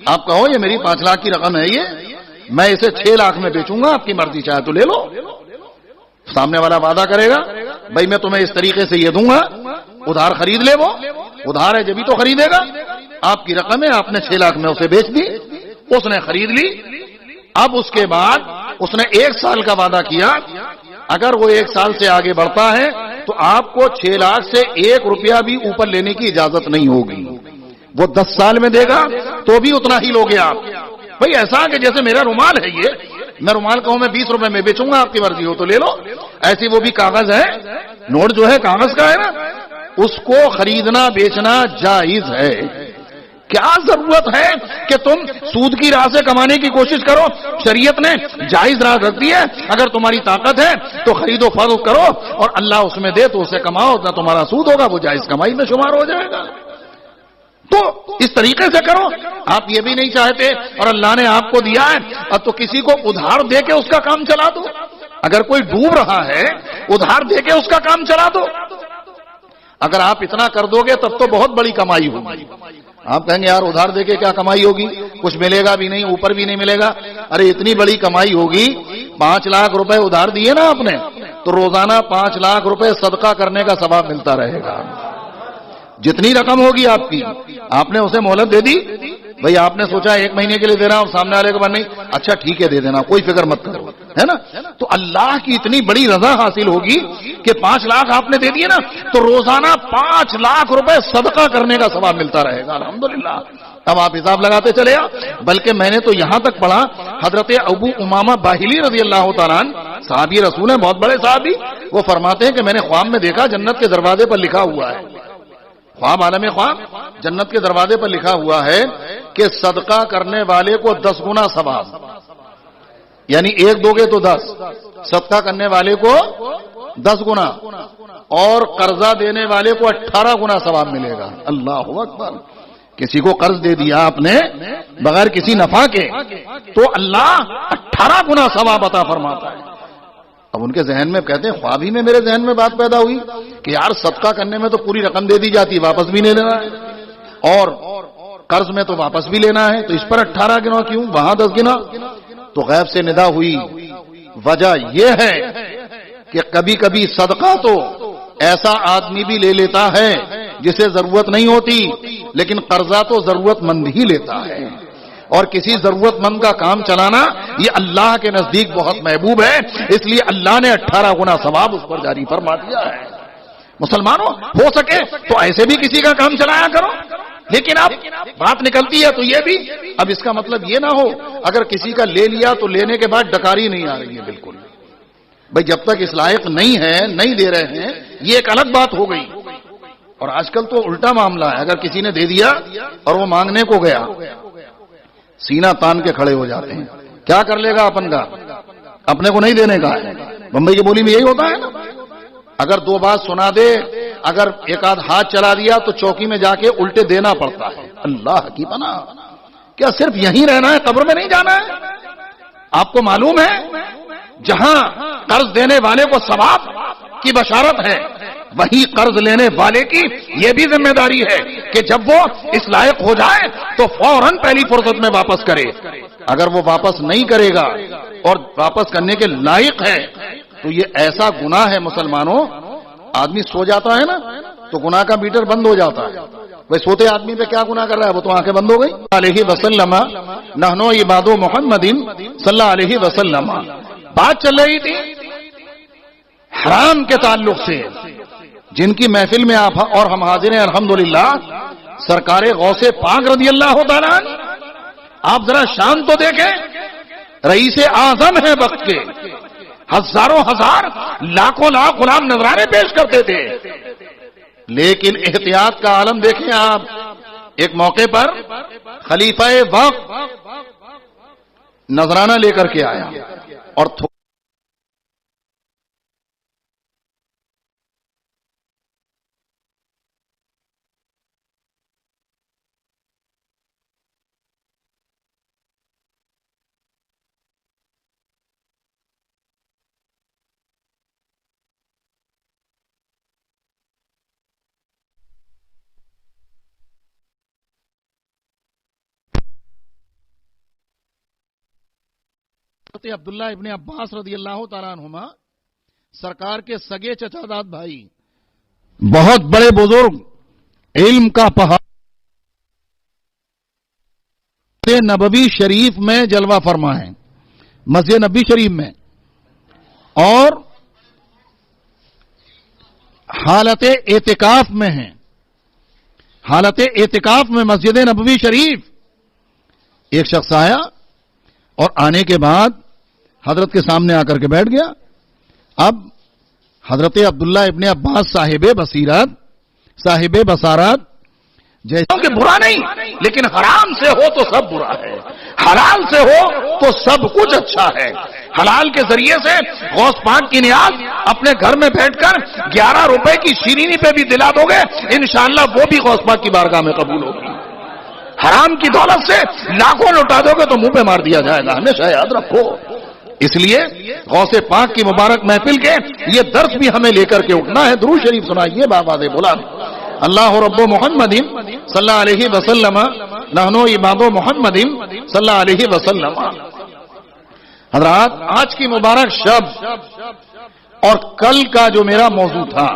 آپ کہو یہ میری 5 لاکھ کی رقم ہے، یہ میں اسے 6 لاکھ میں بیچوں گا، آپ کی مرضی چاہے تو لے لو، سامنے والا وعدہ کرے گا بھائی میں تمہیں اس طریقے سے یہ دوں گا، ادھار خرید لے، وہ ادھار ہے جبھی تو خریدے گا، آپ کی رقم ہے، آپ نے 6 لاکھ میں اسے بیچ دی، اس نے خرید لی۔ اب اس کے بعد اس نے 1 سال کا وعدہ کیا، اگر وہ 1 سال سے آگے بڑھتا ہے تو آپ کو 6 لاکھ سے 1 روپیہ بھی اوپر لینے کی اجازت نہیں ہوگی، وہ 10 سال میں دے گا تو بھی اتنا ہی لوگے آپ۔ بھائی ایسا کہ جیسے میرا رومال ہے، یہ میں رومال کہوں میں 20 روپے میں بیچوں گا، آپ کی مرضی ہو تو لے لو، ایسی وہ بھی کاغذ ہے، نوٹ جو ہے کاغذ کا ہے نا، اس کو خریدنا بیچنا جائز ہے۔ کیا ضرورت ہے کہ تم سود کی راہ سے کمانے کی کوشش کرو؟ شریعت نے جائز راہ رکھ دی ہے، اگر تمہاری طاقت ہے تو خرید و فروخت کرو اور اللہ اس میں دے تو اسے کماؤ، نہ تمہارا سود ہوگا، وہ جائز کمائی میں شمار ہو جائے گا۔ تو اس طریقے سے کرو۔ آپ یہ بھی نہیں چاہتے اور اللہ نے آپ کو دیا ہے اب تو کسی کو ادھار دے کے اس کا کام چلا دو، اگر کوئی ڈوب رہا ہے ادھار دے کے اس کا کام چلا دو، اگر آپ اتنا کر دو گے تب تو بہت بڑی کمائی ہوگی۔ آپ کہیں گے یار ادھار دے کے کیا کمائی ہوگی، کچھ ملے گا بھی نہیں، اوپر بھی نہیں ملے گا۔ ارے اتنی بڑی کمائی ہوگی، 5 لاکھ روپے ادھار دیے نا آپ نے تو روزانہ 5 لاکھ روپے صدقہ کرنے کا ثواب ملتا رہے گا۔ جتنی رقم ہوگی آپ کی، آپ نے اسے مہلت دے دی، بھئی آپ نے سوچا 1 مہینے کے لیے دے رہا ہوں، سامنے والے کے بعد نہیں، اچھا ٹھیک ہے دے دینا، کوئی فکر مت کرو، ہے نا؟ تو اللہ کی اتنی بڑی رضا حاصل ہوگی کہ 5 لاکھ آپ نے دے دیے نا تو روزانہ 5 لاکھ روپے صدقہ کرنے کا ثواب ملتا رہے گا، الحمدللہ۔ اب آپ حساب لگاتے چلے آ، بلکہ میں نے تو یہاں تک پڑھا، حضرت ابو امامہ باہلی رضی اللہ تعالیٰ عنہ صحابی رسول ہیں، بہت بڑے صحابی، وہ فرماتے ہیں کہ میں نے خواب میں دیکھا جنت کے دروازے پر لکھا ہوا ہے، خواب عالم خواب جنت کے دروازے پر لکھا ہوا ہے کہ صدقہ کرنے والے کو 10 گنا ثواب، یعنی 1 دو گے تو 10، صدقہ کرنے والے کو 10 گنا، اور قرضہ دینے والے کو 18 گنا ثواب ملے گا۔ اللہ اکبر! کسی کو قرض دے دیا آپ نے بغیر کسی نفع کے تو اللہ 18 گنا ثواب عطا فرماتا ہے۔ اب ان کے ذہن میں کہتے ہیں، خواب ہی میں میرے ذہن میں بات پیدا ہوئی کہ یار صدقہ کرنے میں تو پوری رقم دے دی جاتی، واپس بھی نہیں لینا ہے، اور قرض میں تو واپس بھی لینا ہے، تو اس پر 18 گنا کیوں، وہاں 10 گنا؟ تو غیب سے ندا ہوئی، وجہ یہ ہے کہ کبھی کبھی صدقہ تو ایسا آدمی بھی لے لیتا ہے جسے ضرورت نہیں ہوتی، لیکن قرضہ تو ضرورت مند ہی لیتا ہے، اور کسی ضرورت مند کا کام چلانا یہ اللہ کے نزدیک بہت محبوب ہے، اس لیے اللہ نے 18 گنا ثواب اس پر جاری فرما دیا ہے۔ مسلمانوں، ہو سکے تو ایسے بھی کسی کا کام چلایا کرو، لیکن اب بات نکلتی ہے تو یہ بھی، اب اس کا مطلب یہ نہ ہو اگر کسی کا لے لیا تو لینے کے بعد ڈکاری نہیں آ رہی ہے، بالکل بھئی جب تک اس لائق نہیں ہے، نہیں دے رہے ہیں، یہ ایک الگ بات ہو گئی۔ اور آج کل تو الٹا معاملہ ہے، اگر کسی نے دے دیا اور وہ مانگنے کو گیا، سینہ تان کے کھڑے ہو جاتے ہیں، کیا کر لے گا اپن کا، اپنے کو نہیں دینے کا ہے۔ بمبئی کی بولی میں یہی ہوتا ہے نا، اگر 2 بات سنا دے، اگر ایک آدھ ہاتھ چلا دیا تو چوکی میں جا کے الٹے دینا پڑتا ہے۔ اللہ کی پناہ، کیا صرف یہیں رہنا ہے، قبر میں نہیں جانا ہے؟ آپ کو معلوم ہے جہاں قرض دینے والے کو ثواب کی بشارت ہے، وہی قرض لینے والے کی یہ بھی ذمہ داری ہے کہ جب وہ اس لائق ہو جائے تو فوراً پہلی فرصت میں واپس کرے۔ اگر وہ واپس نہیں کرے گا اور واپس کرنے کے لائق ہے تو یہ ایسا گناہ ہے مسلمانوں، آدمی سو جاتا ہے نا تو گناہ کا میٹر بند ہو جاتا ہے، وہ سوتے آدمی پہ کیا گناہ کر رہا ہے، وہ تو آنکھیں بند ہو گئی۔ علیہ وسلم نحنو عباد محمد صلی اللہ علیہ وسلم، بات چل رہی تھی حرام کے تعلق سے، جن کی محفل میں آپ اور ہم حاضر ہیں الحمدللہ، سرکار غوث پاک رضی اللہ تعالیٰ عنہ۔ آپ ذرا شان تو دیکھیں، رئیس اعظم ہے وقت کے، ہزاروں ہزار لاکھوں لاکھ غلام نذرانے پیش کرتے تھے، لیکن احتیاط کا عالم دیکھیں آپ۔ ایک موقع پر خلیفہ وقت نذرانہ لے کر کے آیا اور عبداللہ ابن عباس رضی اللہ تعالیٰ عنہما سرکار کے سگے چچا داد بھائی، بہت بڑے بزرگ، علم کا پہاڑ، نبوی شریف میں جلوہ فرما ہے، مسجد نبوی شریف میں، اور حالت اعتکاف میں ہیں، حالت اعتکاف میں مسجد نبوی شریف۔ ایک شخص آیا اور آنے کے بعد حضرت کے سامنے آ کر کے بیٹھ گیا۔ اب حضرت عبداللہ ابن عباس صاحب بصیرت، صاحب بصارت، جیسا کہ برا نہیں لیکن حرام سے ہو تو سب برا ہے، حلال سے ہو تو سب کچھ اچھا ہے۔ حلال کے ذریعے سے غوث پاک کی نیاز اپنے گھر میں بیٹھ کر 11 روپے کی شیرینی پہ بھی دلا دو گے، انشاءاللہ وہ بھی غوث پاک کی بارگاہ میں قبول ہوگی۔ حرام کی دولت سے لاکھوں لوٹا دو گے تو منہ پہ مار دیا جائے گا، ہمیشہ یاد رکھو۔ اس لیے غوث پاک کی مبارک محفل کے یہ درس بھی ہمیں لے کر کے اٹھنا ہے۔ درود شریف سنائیے بآواز بلند۔ اللہ رب محمد صلی اللہ علیہ وسلم، نحنو عباد محمد صلی اللہ علیہ وسلم۔ حضرات، آج کی مبارک شب اور کل کا جو میرا موضوع تھا،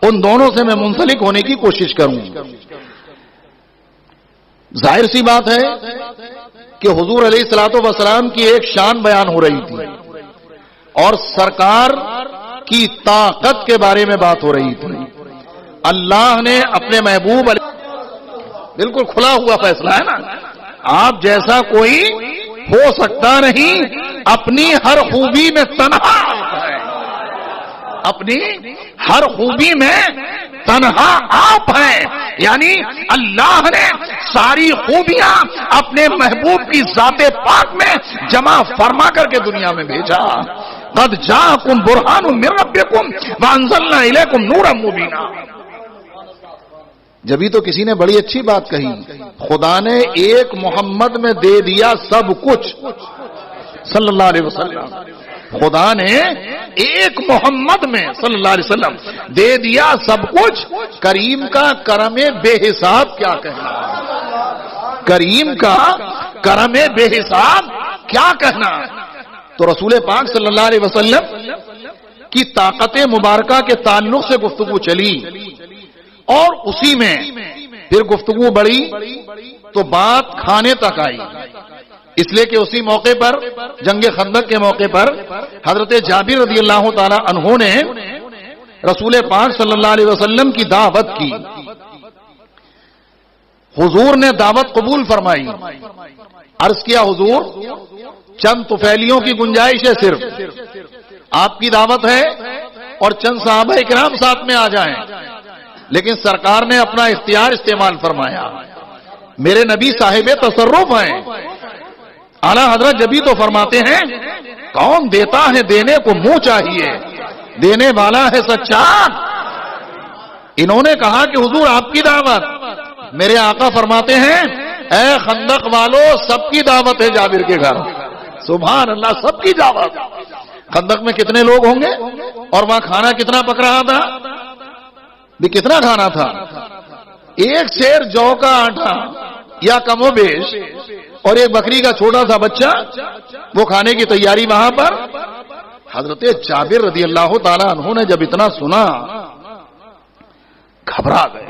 ان دونوں سے میں منسلک ہونے کی کوشش کروں۔ ظاہر سی بات ہے کہ حضور علیہ الصلوۃ والسلام کی ایک شان بیان ہو رہی تھی اور سرکار کی طاقت کے بارے میں بات ہو رہی تھی۔ اللہ نے اپنے محبوب بالکل کھلا ہوا فیصلہ ہے نا، آپ جیسا کوئی ہو سکتا نہیں، اپنی ہر خوبی میں تنہا ہے، اپنی ہر خوبی میں تنہا آپ ہیں، یعنی اللہ نے ساری خوبیاں اپنے محبوب کی ذات پاک میں جمع فرما کر کے دنیا میں بھیجا۔ قد جاءکم برہان من ربکم وانزلنا الیکم نورا مبینا۔ جبھی تو کسی نے بڑی اچھی بات کہی، خدا نے ایک محمد میں دے دیا سب کچھ، صلی اللہ علیہ وسلم۔ خدا نے ایک محمد میں صلی اللہ علیہ وسلم دے دیا سب کچھ۔ کریم کا کرم بے حساب کیا کہنا، کریم کا کرم بے حساب کیا کہنا۔ تو رسول پاک صلی اللہ علیہ وسلم کی طاقت مبارکہ کے تعلق سے گفتگو چلی اور اسی میں پھر گفتگو بڑھی تو بات کھانے تک آئی، اس لیے کہ اسی موقع پر جنگ خندق کے موقع پر حضرت جابر رضی اللہ تعالی عنہ نے رسول پاک صلی اللہ علیہ وسلم کی دعوت کی۔ حضور نے دعوت قبول فرمائی، عرض کیا حضور چند طفیلیوں کی گنجائش ہے، صرف آپ کی دعوت ہے اور چند صحابہ اکرام ساتھ میں آ جائیں، لیکن سرکار نے اپنا اختیار استعمال فرمایا۔ میرے نبی صاحب تصرف ہیں، اعلیٰ حضرت جبھی تو فرماتے ہیں کون دیتا ہے دینے کو منہ چاہیے، دینے والا ہے سچا۔ انہوں نے کہا کہ حضور آپ کی دعوت، میرے آقا فرماتے ہیں اے خندق والو سب کی دعوت ہے جابر کے گھر، سبحان اللہ، سب کی دعوت۔ خندق میں کتنے لوگ ہوں گے اور وہاں کھانا کتنا پک رہا تھا بھی، کتنا کھانا تھا؟ ایک سیر جو کا آٹا یا کم و بیش اور ایک بکری کا چھوٹا سا بچہ، وہ کھانے کی تیاری وہاں پر۔ حضرت جابر رضی اللہ تعالیٰ عنہ نے جب اتنا سنا گھبرا گئے۔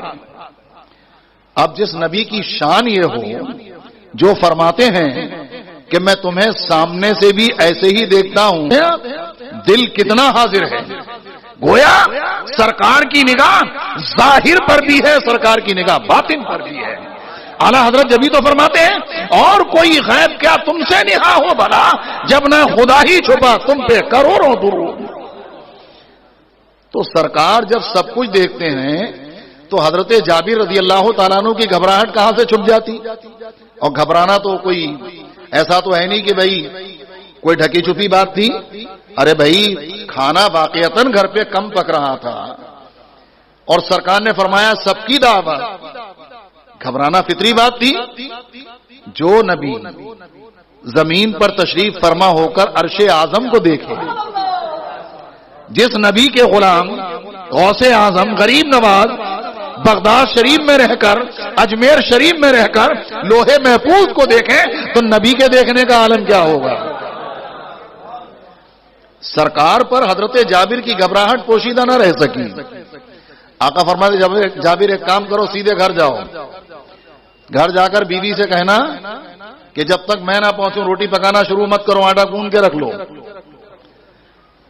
اب جس نبی کی شان یہ ہو جو فرماتے ہیں کہ میں تمہیں سامنے سے بھی ایسے ہی دیکھتا ہوں، دل کتنا حاضر ہے۔ گویا سرکار کی نگاہ ظاہر پر بھی ہے، سرکار کی نگاہ باطن پر بھی ہے۔ اعلیٰ حضرت جبھی تو فرماتے ہیں اور کوئی غیب کیا تم سے نہا ہو بھلا، جب نہ خدا ہی چھپا تم پہ کروڑوں درود۔ تو سرکار جب سب کچھ دیکھتے ہیں تو حضرت جابر رضی اللہ تعالیٰ عنہ کی گھبراہٹ کہاں سے چھپ جاتی؟ اور گھبرانا تو کوئی ایسا تو ہے نہیں کہ بھائی کوئی ڈھکی چھپی بات تھی۔ ارے بھائی کھانا واقعتاً گھر پہ کم پک رہا تھا اور سرکار نے فرمایا سب کی دعوت، گھبرانا فطری بات تھی۔ جو نبی زمین پر تشریف فرما ہو کر عرش اعظم کو دیکھے، جس نبی کے غلام غوث اعظم غریب نواز بغداد شریف میں رہ کر، اجمیر شریف میں رہ کر لوہے محفوظ کو دیکھیں تو نبی کے دیکھنے کا عالم کیا ہوگا؟ سرکار پر حضرت جابر کی گھبراہٹ پوشیدہ نہ رہ سکی. آقا فرماتے جابر ایک کام کرو، سیدھے گھر جاؤ، گھر جا کر بیوی سے کہنا کہ جب تک میں نہ پہنچوں روٹی پکانا شروع مت کرو، آٹا گوندھ کے رکھ لو،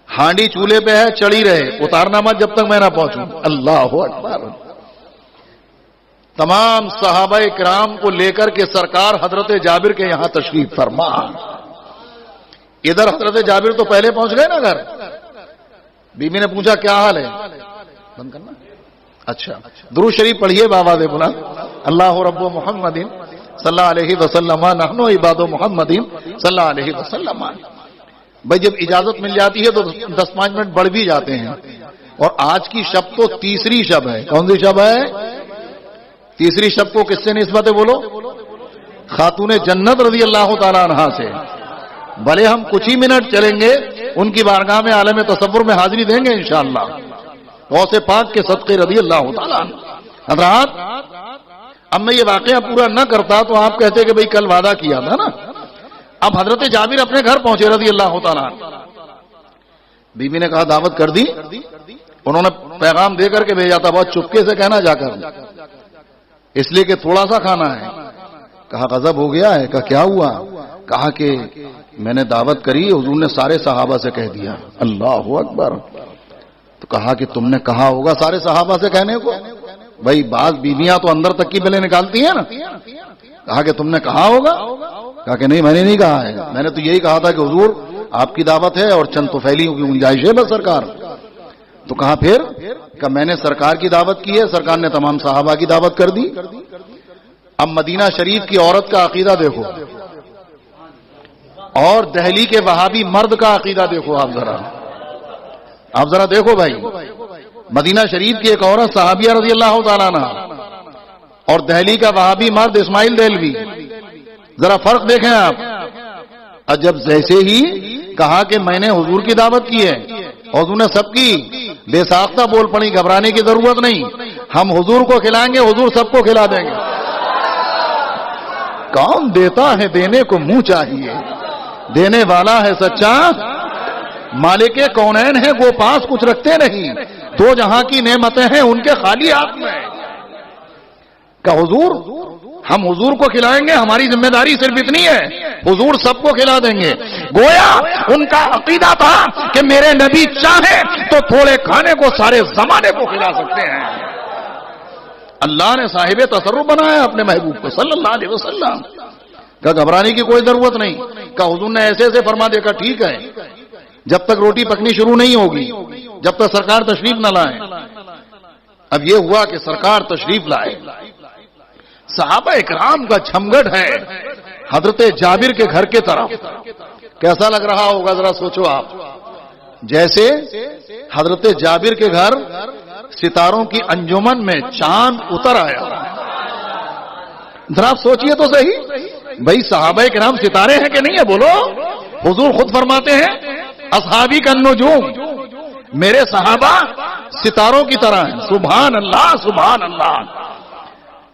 ہانڈی چولہے پہ ہے چڑھی رہے، اتارنا مت جب تک میں نہ پہنچوں. اللہ اکبر. تمام صحابہ کرام کو لے کر کے سرکار حضرت جابر کے یہاں تشریف فرما. ادھر حضرت جابر تو پہلے پہنچ گئے نا گھر. بیوی نے پوچھا کیا حال ہے؟ بند کرنا. اچھا درود شریف پڑھیے بابا دے بولا اللہ رب محمد صلی اللہ علیہ وسلم نحن عباد محمد صلی اللہ علیہ وسلم. بھائی جب اجازت مل جاتی ہے تو 10-5 منٹ بڑھ بھی جاتے ہیں. اور آج کی شب تو تیسری شب ہے. کون سی شب ہے؟ تیسری شب کو کس سے نسبت ہے بولو؟ خاتون جنت رضی اللہ تعالیٰ عنہا سے. بھلے ہم کچھ ہی منٹ چلیں گے ان کی بارگاہ میں عالم تصور میں حاضری دیں گے انشاءاللہ. غوث پاک کے صدقے رضی اللہ تعالیٰ عنہ. حضرات اب میں یہ واقعہ پورا نہ کرتا تو آپ کہتے کہ بھئی کل وعدہ کیا تھا نا. اب حضرت جابر اپنے گھر پہنچے رضی اللہ تعالیٰ عنہ. بیوی نے کہا دعوت کر دی. انہوں نے پیغام دے کر کے بھیجا تھا، بہت چپکے سے کہنا جا کر، اس لیے کہ تھوڑا سا کھانا ہے. کہا غضب ہو گیا ہے. کہا کیا ہوا؟ کہا کہ میں نے دعوت کری، حضور نے سارے صحابہ سے کہہ دیا. اللہ اکبر. تو کہا کہ تم نے کہا ہوگا سارے صحابہ سے کہنے کو. بھائی بعض بیویاں تو اندر تک کی بلیں نکالتی ہیں نا. کہا کہ تم نے کہا ہوگا. کہا کہ نہیں میں نے نہیں کہا ہے، میں نے تو یہی کہا تھا کہ حضور آپ کی دعوت ہے اور چند طفیلیوں کی گنجائش ہے بس سرکار. تو کہا پھر؟ کہ میں نے سرکار کی دعوت کی ہے، سرکار نے تمام صحابہ کی دعوت کر دی. اب مدینہ شریف کی عورت کا عقیدہ دیکھو اور دہلی کے وہابی مرد کا عقیدہ دیکھو. آپ ذرا دیکھو بھائی، مدینہ شریف کی ایک عورت صحابیہ رضی اللہ تعالیٰ عنہ اور دہلی کا وہابی مرد اسماعیل دہلوی. ذرا فرق دیکھیں آپ. جب جیسے ہی کہا کہ میں نے حضور کی دعوت کی ہے، حضور نے سب کی، بے ساختہ بول پڑی، گھبرانے کی ضرورت نہیں، ہم حضور کو کھلائیں گے، حضور سب کو کھلا دیں گے. کون دیتا ہے دینے کو منہ چاہیے، دینے والا ہے سچا، مالک کونین ہے وہ پاس کچھ رکھتے نہیں، دو جہاں کی نعمتیں ہیں ان کے خالی ہاتھ میں. کہ حضور ہم حضور کو کھلائیں گے، ہماری ذمہ داری صرف اتنی ہے، حضور سب کو کھلا دیں گے. گویا ان کا عقیدہ تھا کہ میرے نبی چاہیں تو تھوڑے کھانے کو سارے زمانے کو کھلا سکتے ہیں. اللہ نے صاحب تصرف بنایا اپنے محبوب کو صلی اللہ علیہ وسلم. کہ گھبرانے کی کوئی ضرورت نہیں. کہ حضور نے ایسے ایسے فرما دے کہا ٹھیک ہے، جب تک روٹی پکنی شروع نہیں ہوگی، جب تک سرکار تشریف نہ لائیں. اب یہ ہوا کہ سرکار تشریف لائے. صحابہ اکرام کا جھمگٹ ہے حضرت جابر کے گھر کے طرف. کیسا لگ رہا ہوگا ذرا سوچو آپ. جیسے حضرت جابر کے گھر ستاروں کی انجمن میں چاند اتر آیا. ذرا آپ سوچئے تو صحیح، بھائی صحابہ کرام ستارے ہیں کہ نہیں ہے بولو؟ حضور خود فرماتے ہیں اصحابی کا النجوم، میرے صحابہ ستاروں کی طرح ہیں. سبحان اللہ سبحان اللہ.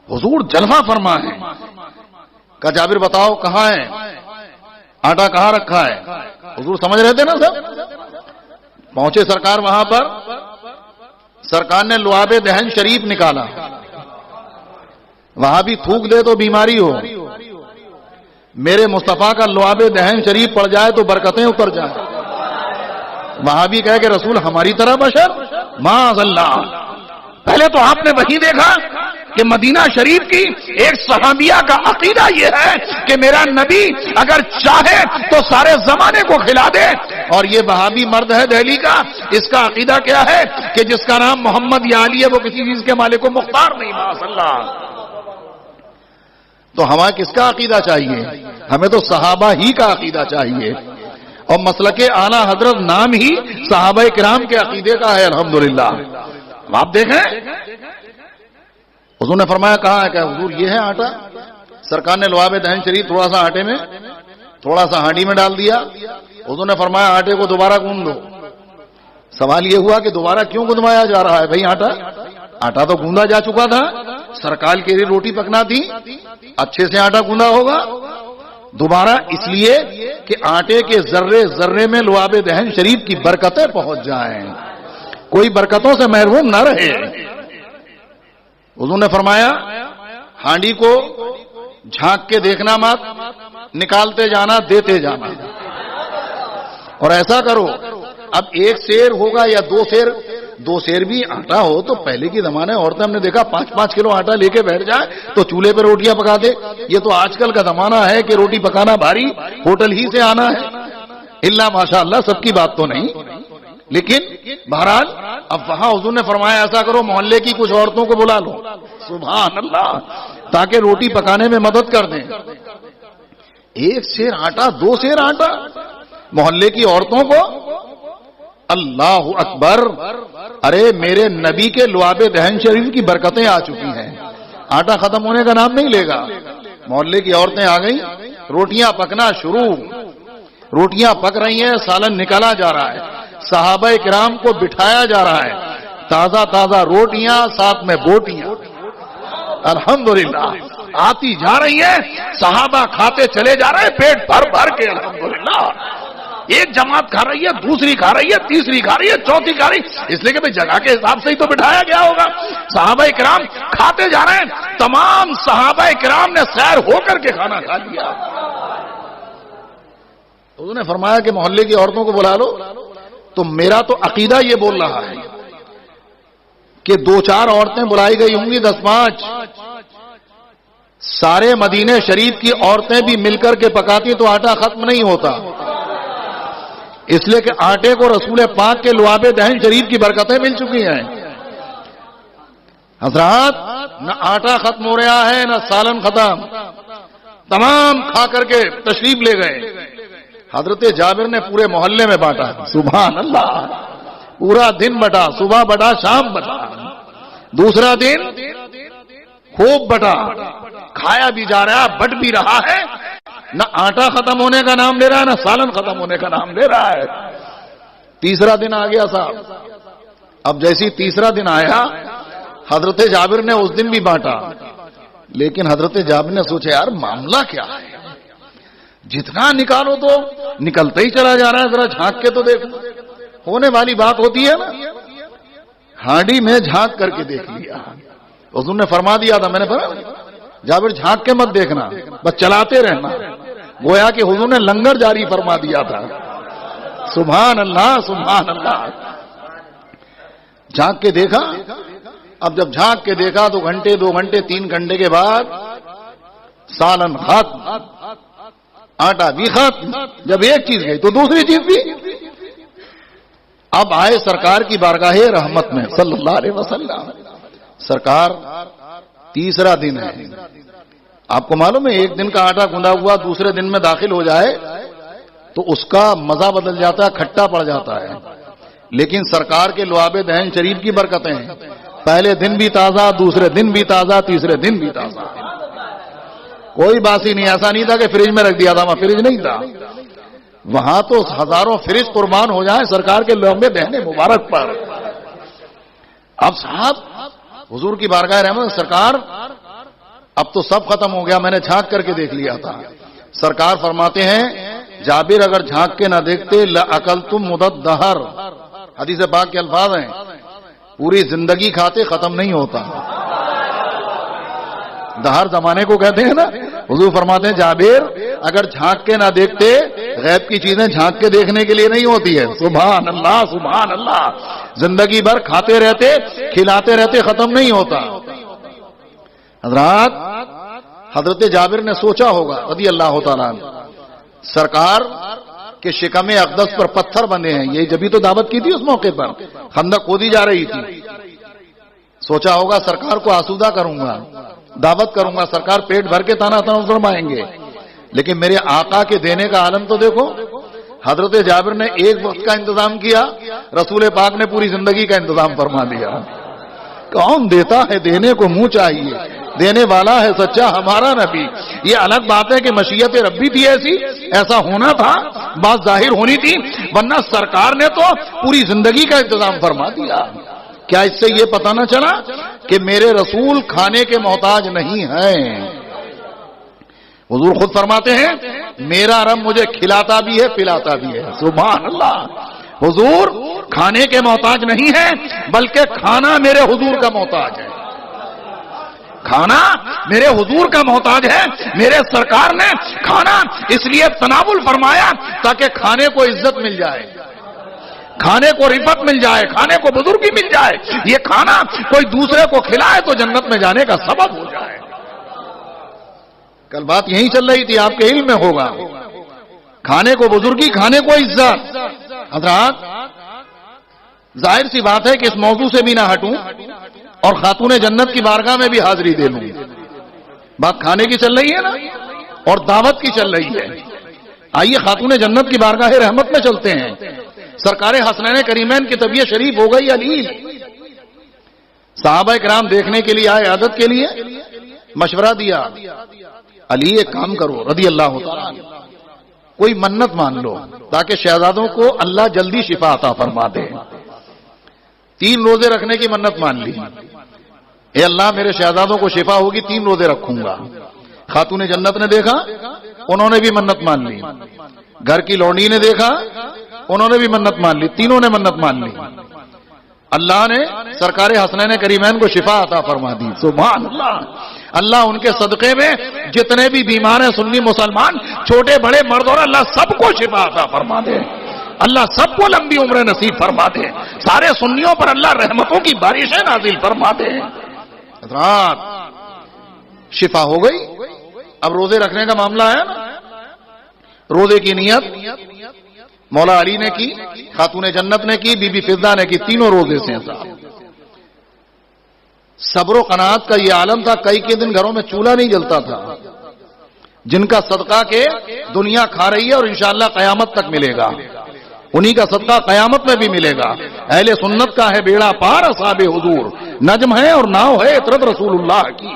حضور جلوہ فرما ہے. کہ جابر بتاؤ کہاں ہے، آٹا کہاں رکھا ہے؟ حضور سمجھ رہے تھے نا سب. پہنچے سرکار وہاں پر، سرکار نے لعاب دہن شریف نکالا. وہاں بھی تھوک دے تو بیماری ہو، میرے مصطفیٰ کا لعاب دہن شریف پڑ جائے تو برکتیں اتر جائیں. وہاں بھی کہے کہ رسول ہماری طرح بشر معاذ اللہ. پہلے تو آپ نے وہی دیکھا کہ مدینہ شریف کی ایک صحابیہ کا عقیدہ یہ ہے کہ میرا نبی اگر چاہے تو سارے زمانے کو کھلا دے. اور یہ وہابی مرد ہے دہلی کا، اس کا عقیدہ کیا ہے کہ جس کا نام محمد یا علی ہے وہ کسی چیز کے مالک و مختار نہیں. معاذ اللہ. تو ہمیں کس کا عقیدہ چاہیے؟ ہمیں تو صحابہ ہی کا عقیدہ چاہیے. اور مسلک اعلی حضرت نام ہی صحابہ کرام کے عقیدے کا ہے الحمدللہ. آپ دیکھیں حضور نے فرمایا کہاں ہے؟ کہ حضور یہ ہے آٹا. سرکار نے لعاب دہن شریف تھوڑا سا آٹے میں، تھوڑا سا ہانڈی میں ڈال دیا. حضور نے فرمایا آٹے کو دوبارہ گوندھ دو. سوال یہ ہوا کہ دوبارہ کیوں گندوایا جا رہا ہے؟ بھائی آٹا تو گوندا جا چکا تھا، سرکار کے لیے روٹی پکنا تھی، اچھے سے آٹا گوندا ہوگا. دوبارہ اس لیے کہ آٹے کے ذرے ذرے میں لعاب دہن شریف کی برکتیں پہنچ جائیں، کوئی برکتوں سے محروم نہ رہے۔ حضور نے فرمایا ہانڈی کو جھانک کے دیکھنا مت، نکالتے جانا، دیتے جانا، اور ایسا کرو اب ایک سیر ہوگا یا دو سیر بھی آٹا ہو تو پہلے کی زمانے عورتیں ہم نے دیکھا 5-5 کلو آٹا لے کے بیٹھ جائے تو چولہے پہ روٹیاں پکا دے۔ یہ تو آج کل کا زمانہ ہے کہ روٹی پکانا بھاری، ہوٹل ہی سے آنا ہے، اللہ ماشاء اللہ سب کی بات تو نہیں، لیکن بہرحال اب وہاں حضور نے فرمایا ایسا کرو محلے کی کچھ عورتوں کو بلا لو، سبحان اللہ، تاکہ روٹی پکانے میں مدد کر دیں۔ ایک سیر آٹا، 2 سیر آٹا محلے کی عورتوں کو، اللہ اکبر۔ ارے میرے نبی کے لعاب دہن شریف کی برکتیں آ چکی ہیں، آٹا ختم ہونے کا نام نہیں لے گا۔ محلے کی عورتیں آ گئیں، روٹیاں پکنا شروع، روٹیاں پک رہی ہیں، سالن نکالا جا رہا ہے، صحابہ کرام کو بٹھایا جا رہا ہے، تازہ تازہ روٹیاں ساتھ میں بوٹیاں، الحمدللہ آتی جا رہی ہیں، صحابہ کھاتے چلے جا رہے ہیں پیٹ بھر بھر کے، الحمدللہ۔ ایک جماعت کھا رہی ہے، دوسری کھا رہی ہے، تیسری کھا رہی ہے، چوتھی کھا رہی ہے، اس لیے کہ جگہ کے حساب سے ہی تو بٹھایا گیا ہوگا۔ صحابہ کرام کھاتے جا رہے ہیں، تمام صحابہ کرام نے سیر ہو کر کے کھانا کھا لیا۔ انہوں نے فرمایا کہ محلے کی عورتوں کو بلا لو، تو میرا تو عقیدہ یہ بول رہا ہے کہ 2-4 عورتیں بلائی گئی ہوں گی، 10-5 سارے مدینے شریف کی عورتیں بھی مل کر کے پکاتی تو آٹا ختم نہیں ہوتا، اس لیے کہ آٹے کو رسول پاک کے لعاب دہن شریف کی برکتیں مل چکی ہیں۔ حضرات نہ آٹا ختم ہو رہا ہے نہ سالن ختم، تمام کھا کر کے تشریف لے گئے۔ حضرت جابر نے پورے محلے میں بانٹا، سبحان اللہ، پورا دن بٹا، صبح بٹا، شام بٹا، دوسرا دن خوب بٹا، کھایا بھی جا رہا، بٹ بھی رہا ہے، نہ آٹا ختم ہونے کا نام لے رہا ہے نہ سالن ختم ہونے کا نام لے رہا ہے۔ تیسرا دن آ گیا صاحب، اب جیسی تیسرا دن آیا حضرت جابر نے اس دن بھی بانٹا، لیکن حضرت جابر نے سوچا یار معاملہ کیا ہے، جتنا نکالو تو نکلتا ہی چلا جا رہا ہے، ذرا جھانک کے تو دیکھو، ہونے والی بات ہوتی ہے نا۔ ہانڈی میں جھانک کر کے دیکھ لیا، حضور نے فرما دیا تھا، میں نے فرمایا جابر جھانک کے مت دیکھنا، بس چلاتے رہنا، گویا کہ حضور نے لنگر جاری فرما دیا تھا، سبحان اللہ سبحان اللہ۔ جھانک کے دیکھا، اب جب جھانک کے دیکھا تو گھنٹے 2 گھنٹے 3 گھنٹے کے بعد سالن ختم، آٹا بھی ختم، جب ایک چیز گئی تو دوسری چیز بھی۔ اب آئے سرکار کی بارگاہ رحمت میں صلی اللہ علیہ وسلم، سرکار تیسرا دن ہے، آپ کو معلوم ہے ایک دن کا آٹا گندا ہوا دوسرے دن میں داخل ہو جائے تو اس کا مزہ بدل جاتا ہے، کھٹا پڑ جاتا ہے، لیکن سرکار کے لعاب دہن شریف کی برکتیں ہیں، پہلے دن بھی تازہ، دوسرے دن بھی تازہ، تیسرے دن بھی تازہ، کوئی باسی نہیں، ایسا نہیں تھا کہ فریج میں رکھ دیا تھا، وہاں فریج نہیں تھا، وہاں تو ہزاروں فریج قربان ہو جائیں سرکار کے لعاب دہن مبارک پر۔ اب صاحب حضور کی بارگاہ رحمت، سرکار اب تو سب ختم ہو گیا، میں نے جھانک کر کے دیکھ لیا تھا۔ سرکار فرماتے ہیں جابر اگر جھانک کے نہ دیکھتے لأکلتم مدد دہر، حدیث پاک کے الفاظ ہیں، پوری زندگی کھاتے ختم نہیں ہوتا، دہر زمانے کو کہتے ہیں نا۔ حضور فرماتے ہیں جابر اگر جھانک کے نہ دیکھتے، غیب کی چیزیں جھانک کے دیکھنے کے لیے نہیں ہوتی ہے، سبحان اللہ سبحان اللہ، زندگی بھر کھاتے رہتے کھلاتے رہتے ختم نہیں ہوتا۔ حضرات حضرت جابر نے سوچا ہوگا رضی اللہ تعالیٰ عنہ، سرکار کے شکم اقدس پر پتھر بندے ہیں، یہ جبھی تو دعوت کی تھی اس موقع پر، خندق کھودی جا رہی تھی، سوچا ہوگا سرکار کو آسودہ کروں گا، دعوت کروں گا، سرکار پیٹ بھر کے تانا تنا فرمائیں گے، لیکن میرے آقا کے دینے کا عالم تو دیکھو۔ حضرت جابر نے ایک وقت کا انتظام کیا، رسول پاک نے پوری زندگی کا انتظام فرما دیا۔ کون دیتا ہے، دینے کو منہ چاہیے، دینے والا ہے سچا ہمارا نبی۔ یہ الگ بات ہے کہ مشیت ربی تھی ایسی، ایسا ہونا تھا، بات ظاہر ہونی تھی، ورنہ سرکار نے تو پوری زندگی کا انتظام فرما دیا۔ کیا اس سے یہ پتہ نہ چلا کہ میرے رسول کھانے کے محتاج نہیں ہیں؟ حضور خود فرماتے ہیں میرا رب مجھے کھلاتا بھی ہے پلاتا بھی ہے. سبحان اللہ. حضور کھانے کے محتاج نہیں ہے بلکہ کھانا میرے حضور کا محتاج ہے. کھانا میرے حضور کا محتاج ہے. میرے سرکار نے کھانا اس لیے تناول فرمایا تاکہ کھانے کو عزت مل جائے, کھانے کو رفت مل جائے, کھانے کو بزرگی مل جائے. یہ کھانا کوئی دوسرے کو کھلائے تو جنت میں جانے کا سبب ہو جائے. کل بات یہی چل رہی تھی, آپ کے علم میں ہوگا. کھانے کو بزرگی, کھانے کو عزت. حضرات ظاہر سی بات ہے کہ اس موضوع سے بھی نہ ہٹوں اور خاتون جنت کی بارگاہ میں بھی حاضری دے لوں. بات کھانے کی چل رہی ہے نا اور دعوت کی چل رہی ہے. آئیے خاتون جنت کی بارگاہ رحمت میں چلتے ہیں. سرکار حسنین کریمین کی طبیعت شریف ہو گئی علی. صحابہ کرام دیکھنے کے لیے آئے, عادت کے لیے مشورہ دیا, علی ایک کام کرو رضی اللہ تعالیٰ, کوئی منت مان لو تاکہ شہزادوں کو اللہ جلدی شفا عطا فرما دے. 3 روزے رکھنے کی منت مان لی. اے اللہ میرے شہزادوں کو شفا ہوگی 3 روزے رکھوں گا. خاتون جنت نے دیکھا, انہوں نے بھی منت مان لی. گھر کی لونڈی نے دیکھا, انہوں نے بھی منت مان لی. تینوں نے منت مان لی. اللہ نے سرکار حسنین کریمین کو شفا عطا فرما دی. سبحان اللہ. اللہ ان کے صدقے میں جتنے بھی بیمار ہیں سنی مسلمان, چھوٹے بڑے مرد اور اللہ سب کو شفا عطا فرما دے. اللہ سب کو لمبی عمر نصیب فرما دے. سارے سنیوں پر اللہ رحمتوں کی بارشیں نازل فرما دے. رات شفا ہو گئی. اب روزے رکھنے کا معاملہ ہے نا. روزے کی نیت مولا علی نے کی, خاتون جنت نے کی, بی بی فضہ نے کی. تینوں روزے سے صاحب. صبر و قناعت کا یہ عالم تھا. کئی کے دن گھروں میں چولہا نہیں جلتا تھا, جن کا صدقہ کے دنیا کھا رہی ہے اور انشاءاللہ قیامت تک ملے گا. انہی کا صدقہ قیامت میں بھی ملے گا. اہل سنت کا ہے بیڑا پار, اصحاب حضور نجم ہے اور ناؤ ہے عطرت رسول اللہ کی.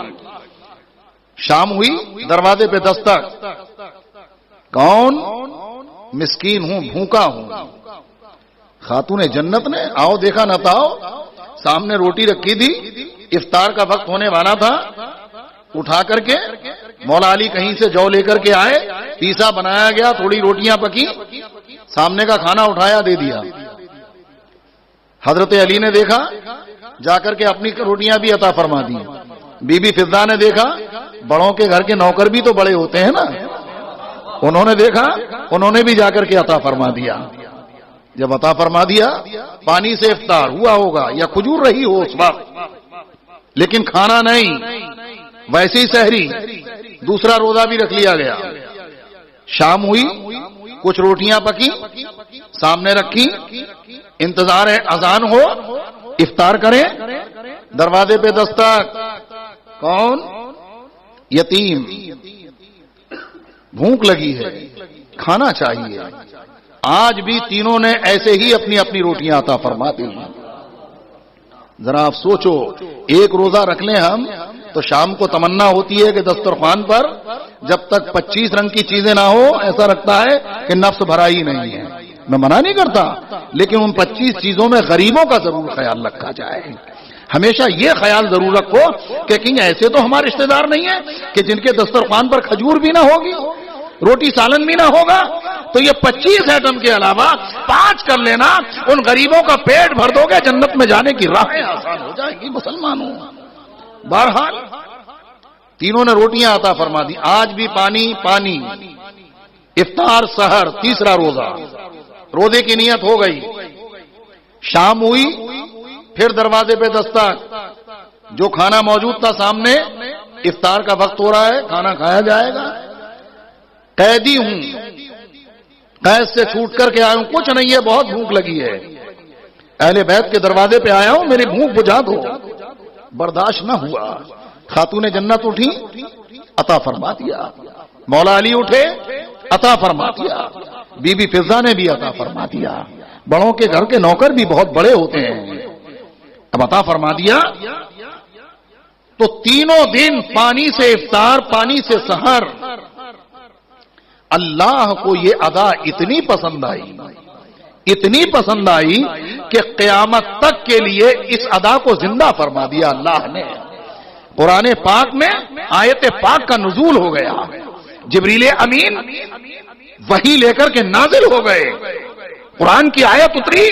شام ہوئی, دروازے پہ دستک. کون؟ مسکین ہوں, بھوکا ہوں. خاتون جنت نے آؤ دیکھا نہ تاؤ, سامنے روٹی رکھی تھی, افطار کا وقت ہونے والا تھا. اٹھا کر کے مولا علی کہیں سے جو لے کر کے آئے, پیسا بنایا گیا, تھوڑی روٹیاں پکی, سامنے کا کھانا اٹھایا دے دیا. حضرت علی نے دیکھا, جا کر کے اپنی روٹیاں بھی عطا فرما دی. بی بی فضہ نے دیکھا, بڑوں کے گھر کے نوکر بھی تو بڑے ہوتے ہیں نا, انہوں نے دیکھا, انہوں نے بھی جا کر کے عطا فرما دیا. جب عطا فرما دیا, پانی سے افطار ہوا ہوگا یا کھجور رہی ہو اس وقت, لیکن کھانا نہیں, ویسے ہی سحری. دوسرا روزہ بھی رکھ لیا گیا. شام ہوئی, کچھ روٹیاں پکی, سامنے رکھی, انتظار ہے اذان ہو, افطار کریں. دروازے پہ دستک. کون؟ یتیم, بھوک لگی ہے, کھانا چاہیے. آج بھی تینوں نے ایسے ہی اپنی اپنی روٹیاں عطا فرما دی. ذرا آپ سوچو, ایک روزہ رکھ لیں ہم تو شام کو تمنا ہوتی ہے کہ دسترخوان پر جب تک 25 رنگ کی چیزیں نہ ہو, ایسا رکھتا ہے کہ نفس بھرا ہی نہیں ہے. میں منع نہیں کرتا, لیکن ان 25 چیزوں میں غریبوں کا ضرور خیال رکھا جائے. ہمیشہ یہ خیال ضرور رکھو کہ کہیں ایسے تو ہمارے رشتے دار نہیں ہیں کہ جن کے دسترخوان پر کھجور بھی نہ ہوگی, روٹی سالن بھی نہ ہوگا. تو یہ 25 ایٹم کے علاوہ 5 کر لینا, ان غریبوں کا پیٹ بھر دو گے, جنت میں جانے کی راہیں آسان ہو جائیں گی مسلمانوں. بہرحال تینوں نے روٹیاں عطا فرما دی. آج بھی پانی پانی. افطار سحر, تیسرا روزہ. روزے کی نیت ہو گئی. شام ہوئی, پھر دروازے پہ دستک. جو کھانا موجود تھا سامنے, افطار کا وقت ہو رہا ہے, کھانا کھایا جائے گا. قیدی ہوں, قید سے چھوٹ کر کے آیا ہوں, کچھ نہیں ہے, بہت بھوک لگی ہے. اہل بیت کے دروازے پہ آیا ہوں, میری بھوک بجھا دو. برداشت نہ ہوا, خاتون جنت اٹھی, عطا فرما دیا. مولا علی اٹھے, عطا فرما دیا. بی بی فضہ نے بھی عطا فرما دیا. بڑوں کے گھر کے نوکر بھی بہت بڑے ہوتے ہیں, اب عطا فرما دیا. تو تینوں دن پانی سے افطار, پانی سے سحر. اللہ کو یہ ادا اتنی پسند آئی, اتنی پسند آئی کہ قیامت تک کے لیے اس ادا کو زندہ فرما دیا اللہ نے. قرآن پاک میں آیت پاک کا نزول ہو گیا. جبریل امین وحی لے کر کے نازل ہو گئے، قرآن کی آیت اتری،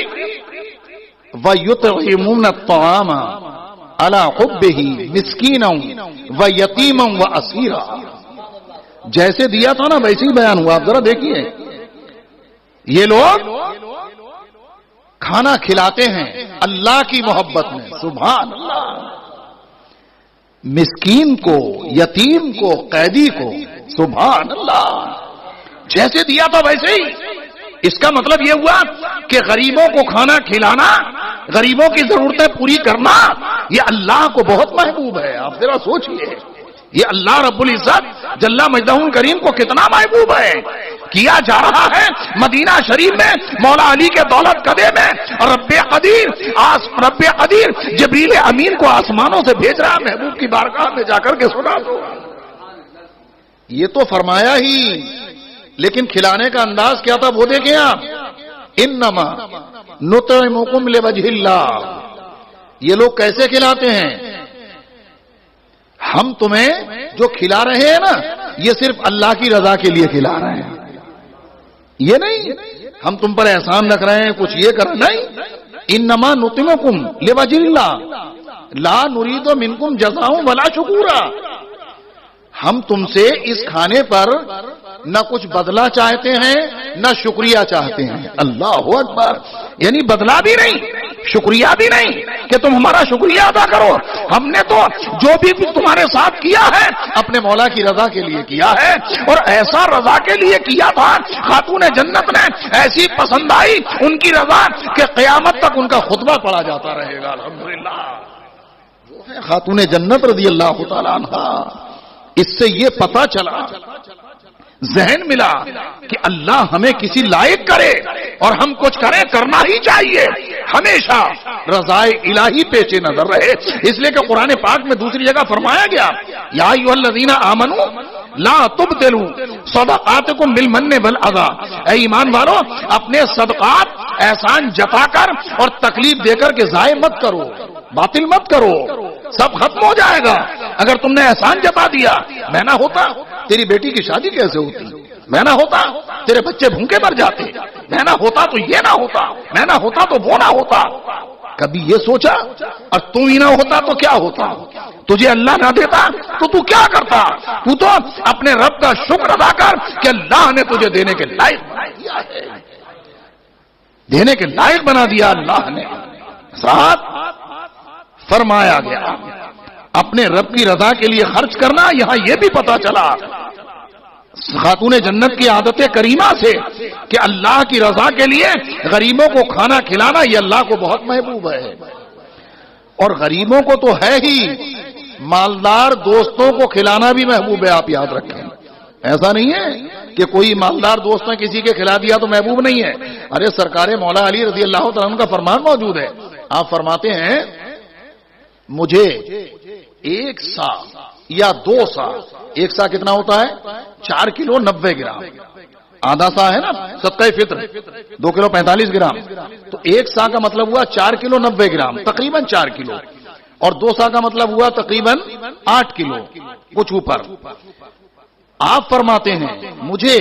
وَيُطْعِمُونَ الطَّعَامَ عَلَى حُبِّهِ مِسْكِينًا وَيَتِيمًا وَأَسِيرًا، جیسے دیا تھا نا ویسے ہی بیان ہوا. آپ ذرا دیکھیے، یہ لوگ کھانا کھلاتے ہیں اللہ کی محبت میں، سبحان اللہ، مسکین کو، یتیم کو، قیدی کو، سبحان اللہ، جیسے دیا تھا ویسے ہی. اس کا مطلب یہ ہوا کہ غریبوں کو کھانا کھلانا، غریبوں کی ضرورتیں پوری کرنا، یہ اللہ کو بہت محبوب ہے. آپ ذرا سوچئے، یہ اللہ رب العزت جل مجدہ کریم کو کتنا محبوب ہے. کیا جا رہا ہے مدینہ شریف میں مولا علی کے دولت قدے میں، رب قدیر جبریل امین کو آسمانوں سے بھیج رہا، محبوب کی بارگاہ میں جا کر کے سنا دو. یہ تو فرمایا ہی، لیکن کھلانے کا انداز کیا تھا وہ دیکھیں آپ. انما نطعمکم لوجہ اللہ، یہ لوگ کیسے کھلاتے ہیں؟ ہم تمہیں جو کھلا رہے ہیں نا، یہ صرف اللہ کی رضا کے لیے کھلا رہے ہیں، یہ نہیں ہم تم پر احسان رکھ رہے ہیں، کچھ یہ کر نہیں. انما نطعمکم لوجہ اللہ لا نرید منکم جزاء ولا شکورا، ہم تم سے اس کھانے پر نہ کچھ بدلہ چاہتے ہیں نہ شکریہ چاہتے ہیں. اللہ اکبر، یعنی بدلہ بھی نہیں، شکریہ بھی نہیں کہ تم ہمارا شکریہ ادا کرو. ہم نے تو جو بھی تمہارے ساتھ کیا ہے اپنے مولا کی رضا کے لیے کیا ہے، اور ایسا رضا کے لیے کیا تھا، خاتون جنت نے ایسی پسند آئی ان کی رضا کہ قیامت تک ان کا خطبہ پڑھا جاتا رہے گا. الحمدللہ، وہ ہے خاتون جنت رضی اللہ تعالی عنہ. اس سے یہ پتہ چلا، ذہن ملا کہ اللہ ہمیں کسی لائق کرے اور ہم کچھ کریں، کرنا ہی چاہیے. ہمیشہ رضائے الہی پیش نظر رہے. اس لیے کہ قرآن پاک میں دوسری جگہ فرمایا گیا، یا ایھا الذین آمنوا لا تبطلوا صدقاتکم بالمن والأذى، اے ایمان والو اپنے صدقات احسان جتا کر اور تکلیف دے کر کے ضائع مت کرو، باطل مت کرو، سب ختم ہو جائے گا. اگر تم نے احسان جتا دیا، میں نہ ہوتا تیری بیٹی کی شادی کیسے ہوتی، میں نہ ہوتا تیرے بچے بھوکے مر جاتے، میں نہ ہوتا تو یہ نہ ہوتا، میں نہ ہوتا تو وہ نہ ہوتا. کبھی یہ سوچا؟ اور تم ہی نہ ہوتا تو کیا ہوتا؟ تجھے اللہ نہ دیتا تو کیا کرتا؟ تو اپنے رب کا شکر ادا کر کہ اللہ نے تجھے دینے کے لائق بنا دیا ہے، دینے کے لائق بنا دیا اللہ نے. ساتھ فرمایا گیا اپنے رب کی رضا کے لیے خرچ کرنا. یہاں یہ بھی پتا چلا خاتون جنت کی عادت کریمہ سے کہ اللہ کی رضا کے لیے غریبوں کو کھانا کھلانا یہ اللہ کو بہت محبوب ہے. اور غریبوں کو تو ہے ہی، مالدار دوستوں کو کھلانا بھی محبوب ہے. آپ یاد رکھیں، ایسا نہیں ہے کہ کوئی مالدار دوست نے کسی کے کھلا دیا تو محبوب نہیں ہے. ارے سرکار مولا علی رضی اللہ تعالیٰ عنہ کا فرمان موجود ہے. آپ فرماتے ہیں مجھے 1 سا یا 2 سا، 1 سا کتنا ہوتا ہے؟ 4 کلو 90 گرام، آدھا سا ہے نا صدقہ فطر 2 کلو 45 گرام، تو 1 سا کا مطلب ہوا 4 کلو 90 گرام، تقریباً 4 کلو، اور 2 سا کا مطلب ہوا تقریباً 8 کلو کچھ اوپر. آپ فرماتے ہیں مجھے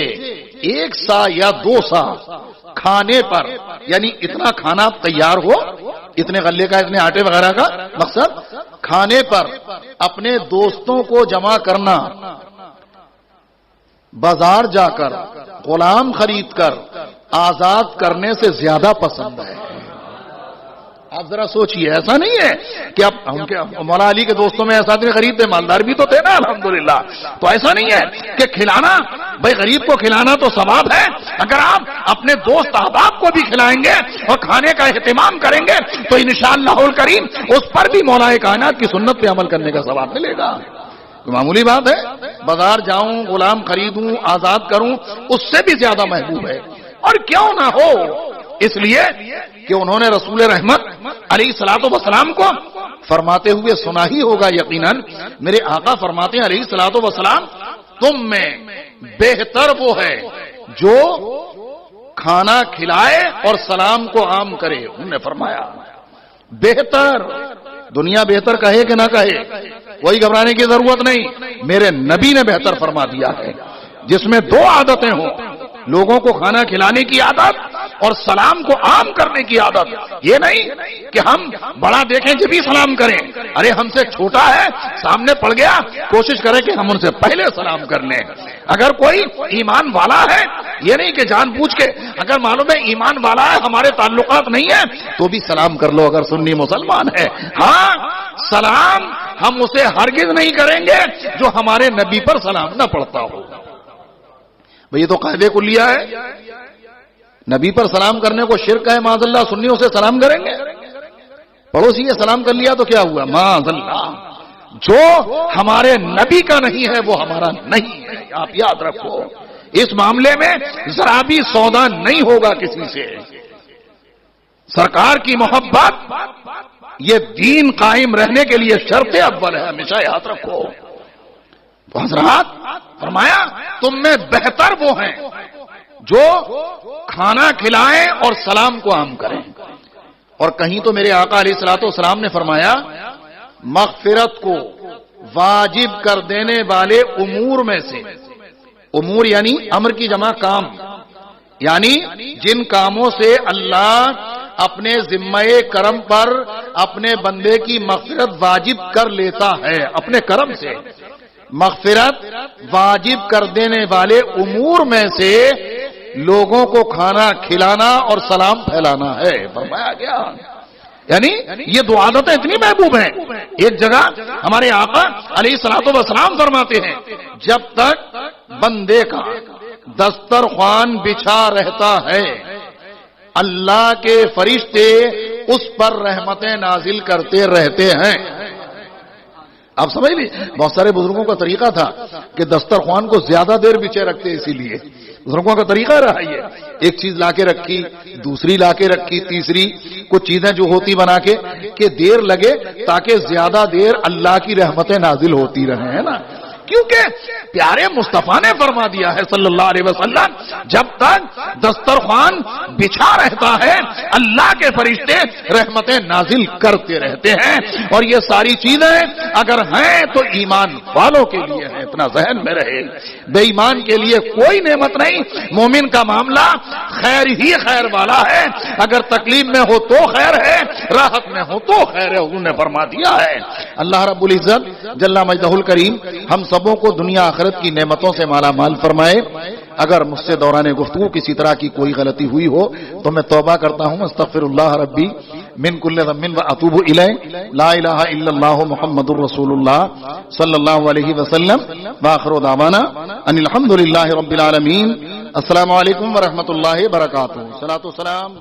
1 سا یا 2 سا کھانے پر، یعنی اتنا کھانا تیار ہو، اتنے غلے کا، اتنے آٹے وغیرہ کا، مقصد کھانے پر اپنے دوستوں کو جمع کرنا، بازار جا کر غلام خرید کر آزاد کرنے سے زیادہ پسند ہے. آپ ذرا سوچئے، ایسا نہیں ہے کہ اب مولا علی کے دوستوں میں ایسا نہیں خریدتے، مالدار بھی تو تھے نا الحمدللہ. تو ایسا نہیں ہے کہ کھلانا، بھائی غریب کو کھلانا تو ثواب ہے، اگر آپ اپنے دوست احباب کو بھی کھلائیں گے اور کھانے کا اہتمام کریں گے تو انشاءاللہ الکریم اس پر بھی مولا کائنات کی سنت پہ عمل کرنے کا ثواب ملے گا. معمولی بات ہے، بازار جاؤں، غلام خریدوں، آزاد کروں، اس سے بھی زیادہ محبوب ہے. اور کیوں نہ ہو، اس لیے کہ انہوں نے رسول رحمت علیہ الصلوۃ والسلام کو فرماتے ہوئے سنا ہی ہوگا یقیناً. میرے آقا فرماتے ہیں علیہ الصلوۃ والسلام، تم میں بہتر وہ ہے جو کھانا کھلائے اور سلام کو عام کرے. انہوں نے فرمایا بہتر، دنیا بہتر کہے کہ نہ کہے کوئی گھبرانے کی ضرورت نہیں، میرے نبی نے بہتر فرما دیا ہے. جس میں دو عادتیں ہوں، لوگوں کو کھانا کھلانے کی عادت اور سلام کو عام کرنے کی عادت. یہ نہیں کہ ہم بڑا دیکھیں جب بھی سلام کریں. ارے ہم سے چھوٹا ہے سامنے پڑ گیا، کوشش کریں کہ ہم ان سے پہلے سلام کر لیں. اگر کوئی ایمان والا ہے، یہ نہیں کہ جان بوجھ کے، اگر معلوم ہے ایمان والا ہے ہمارے تعلقات نہیں ہیں تو بھی سلام کر لو اگر سنی مسلمان ہے. ہاں سلام ہم اسے ہرگز نہیں کریں گے جو ہمارے نبی پر سلام نہ پڑھتا ہو. بھئی یہ تو قاعدے کلیہ ہے. نبی پر سلام کرنے کو شرک ہے معاذ اللہ، سنیوں سے سلام کریں گے؟ پڑوسی نے سلام کر لیا تو کیا ہوا؟ معاذ اللہ. جو ہمارے نبی کا نہیں ہے وہ ہمارا نہیں ہے. آپ یاد رکھو اس معاملے میں ذرا بھی سودا نہیں ہوگا کسی سے. سرکار کی محبت یہ دین قائم رہنے کے لیے شرط اول ہے، ہمیشہ یاد رکھو. تو حضرات فرمایا تم میں بہتر وہ ہیں جو کھانا کھلائیں اور سلام کو عام کریں. اور کہیں تو میرے آقا علیہ الصلوۃ والسلام نے فرمایا مغفرت کو واجب کر دینے والے امور میں سے، امور یعنی امر کی جمع کام، یعنی جن کاموں سے اللہ اپنے ذمہ کرم پر اپنے بندے کی مغفرت واجب کر لیتا ہے، اپنے کرم سے مغفرت واجب کر دینے والے امور میں سے لوگوں کو کھانا کھلانا اور سلام پھیلانا ہے. فرمایا گیا یعنی یہ دو عادتیں اتنی محبوب ہیں. ایک جگہ ہمارے آقا علیہ الصلوۃ والسلام فرماتے ہیں جب تک بندے کا دسترخوان بچھا رہتا ہے اللہ کے فرشتے اس پر رحمتیں نازل کرتے رہتے ہیں. آپ سمجھ لیے بہت سارے بزرگوں کا طریقہ تھا کہ دسترخوان کو زیادہ دیر بچھے رکھتے، اسی لیے بزرگوں کا طریقہ رہا یہ. ایک چیز لا کے رکھی، دوسری لا کے رکھی، تیسری کچھ چیزیں جو ہوتی بنا کے کہ دیر لگے تاکہ زیادہ دیر اللہ کی رحمتیں نازل ہوتی رہیں، ہے نا. کیونکہ پیارے مصطفیٰ نے فرما دیا ہے صلی اللہ علیہ وسلم جب تک دسترخوان بچھا رہتا ہے اللہ کے فرشتے رحمتیں نازل کرتے رہتے ہیں. اور یہ ساری چیزیں اگر ہیں تو ایمان والوں کے لیے ہیں، اتنا ذہن میں رہے. بے ایمان کے لیے کوئی نعمت نہیں. مومن کا معاملہ خیر ہی خیر والا ہے. اگر تکلیف میں ہو تو خیر ہے، راحت میں ہو تو خیر ہے، حضور نے فرما دیا ہے. اللہ رب العزت جل مجدہ الکریم ہم سبوں کو دنیا آخرت کی نعمتوں سے مالا مال فرمائے. اگر مجھ سے دوران گفتگو کسی طرح کی کوئی غلطی ہوئی ہو تو میں توبہ کرتا ہوں. استغفر اللہ ربی من کل ذنب واتوب الیہ. لا الہ الا اللہ محمد الرسول اللہ صلی اللہ علیہ وسلم. وآخر دعوانا ان الحمد للہ رب العالمین. السلام علیکم ورحمۃ اللہ وبرکاتہ. صلاۃ و سلام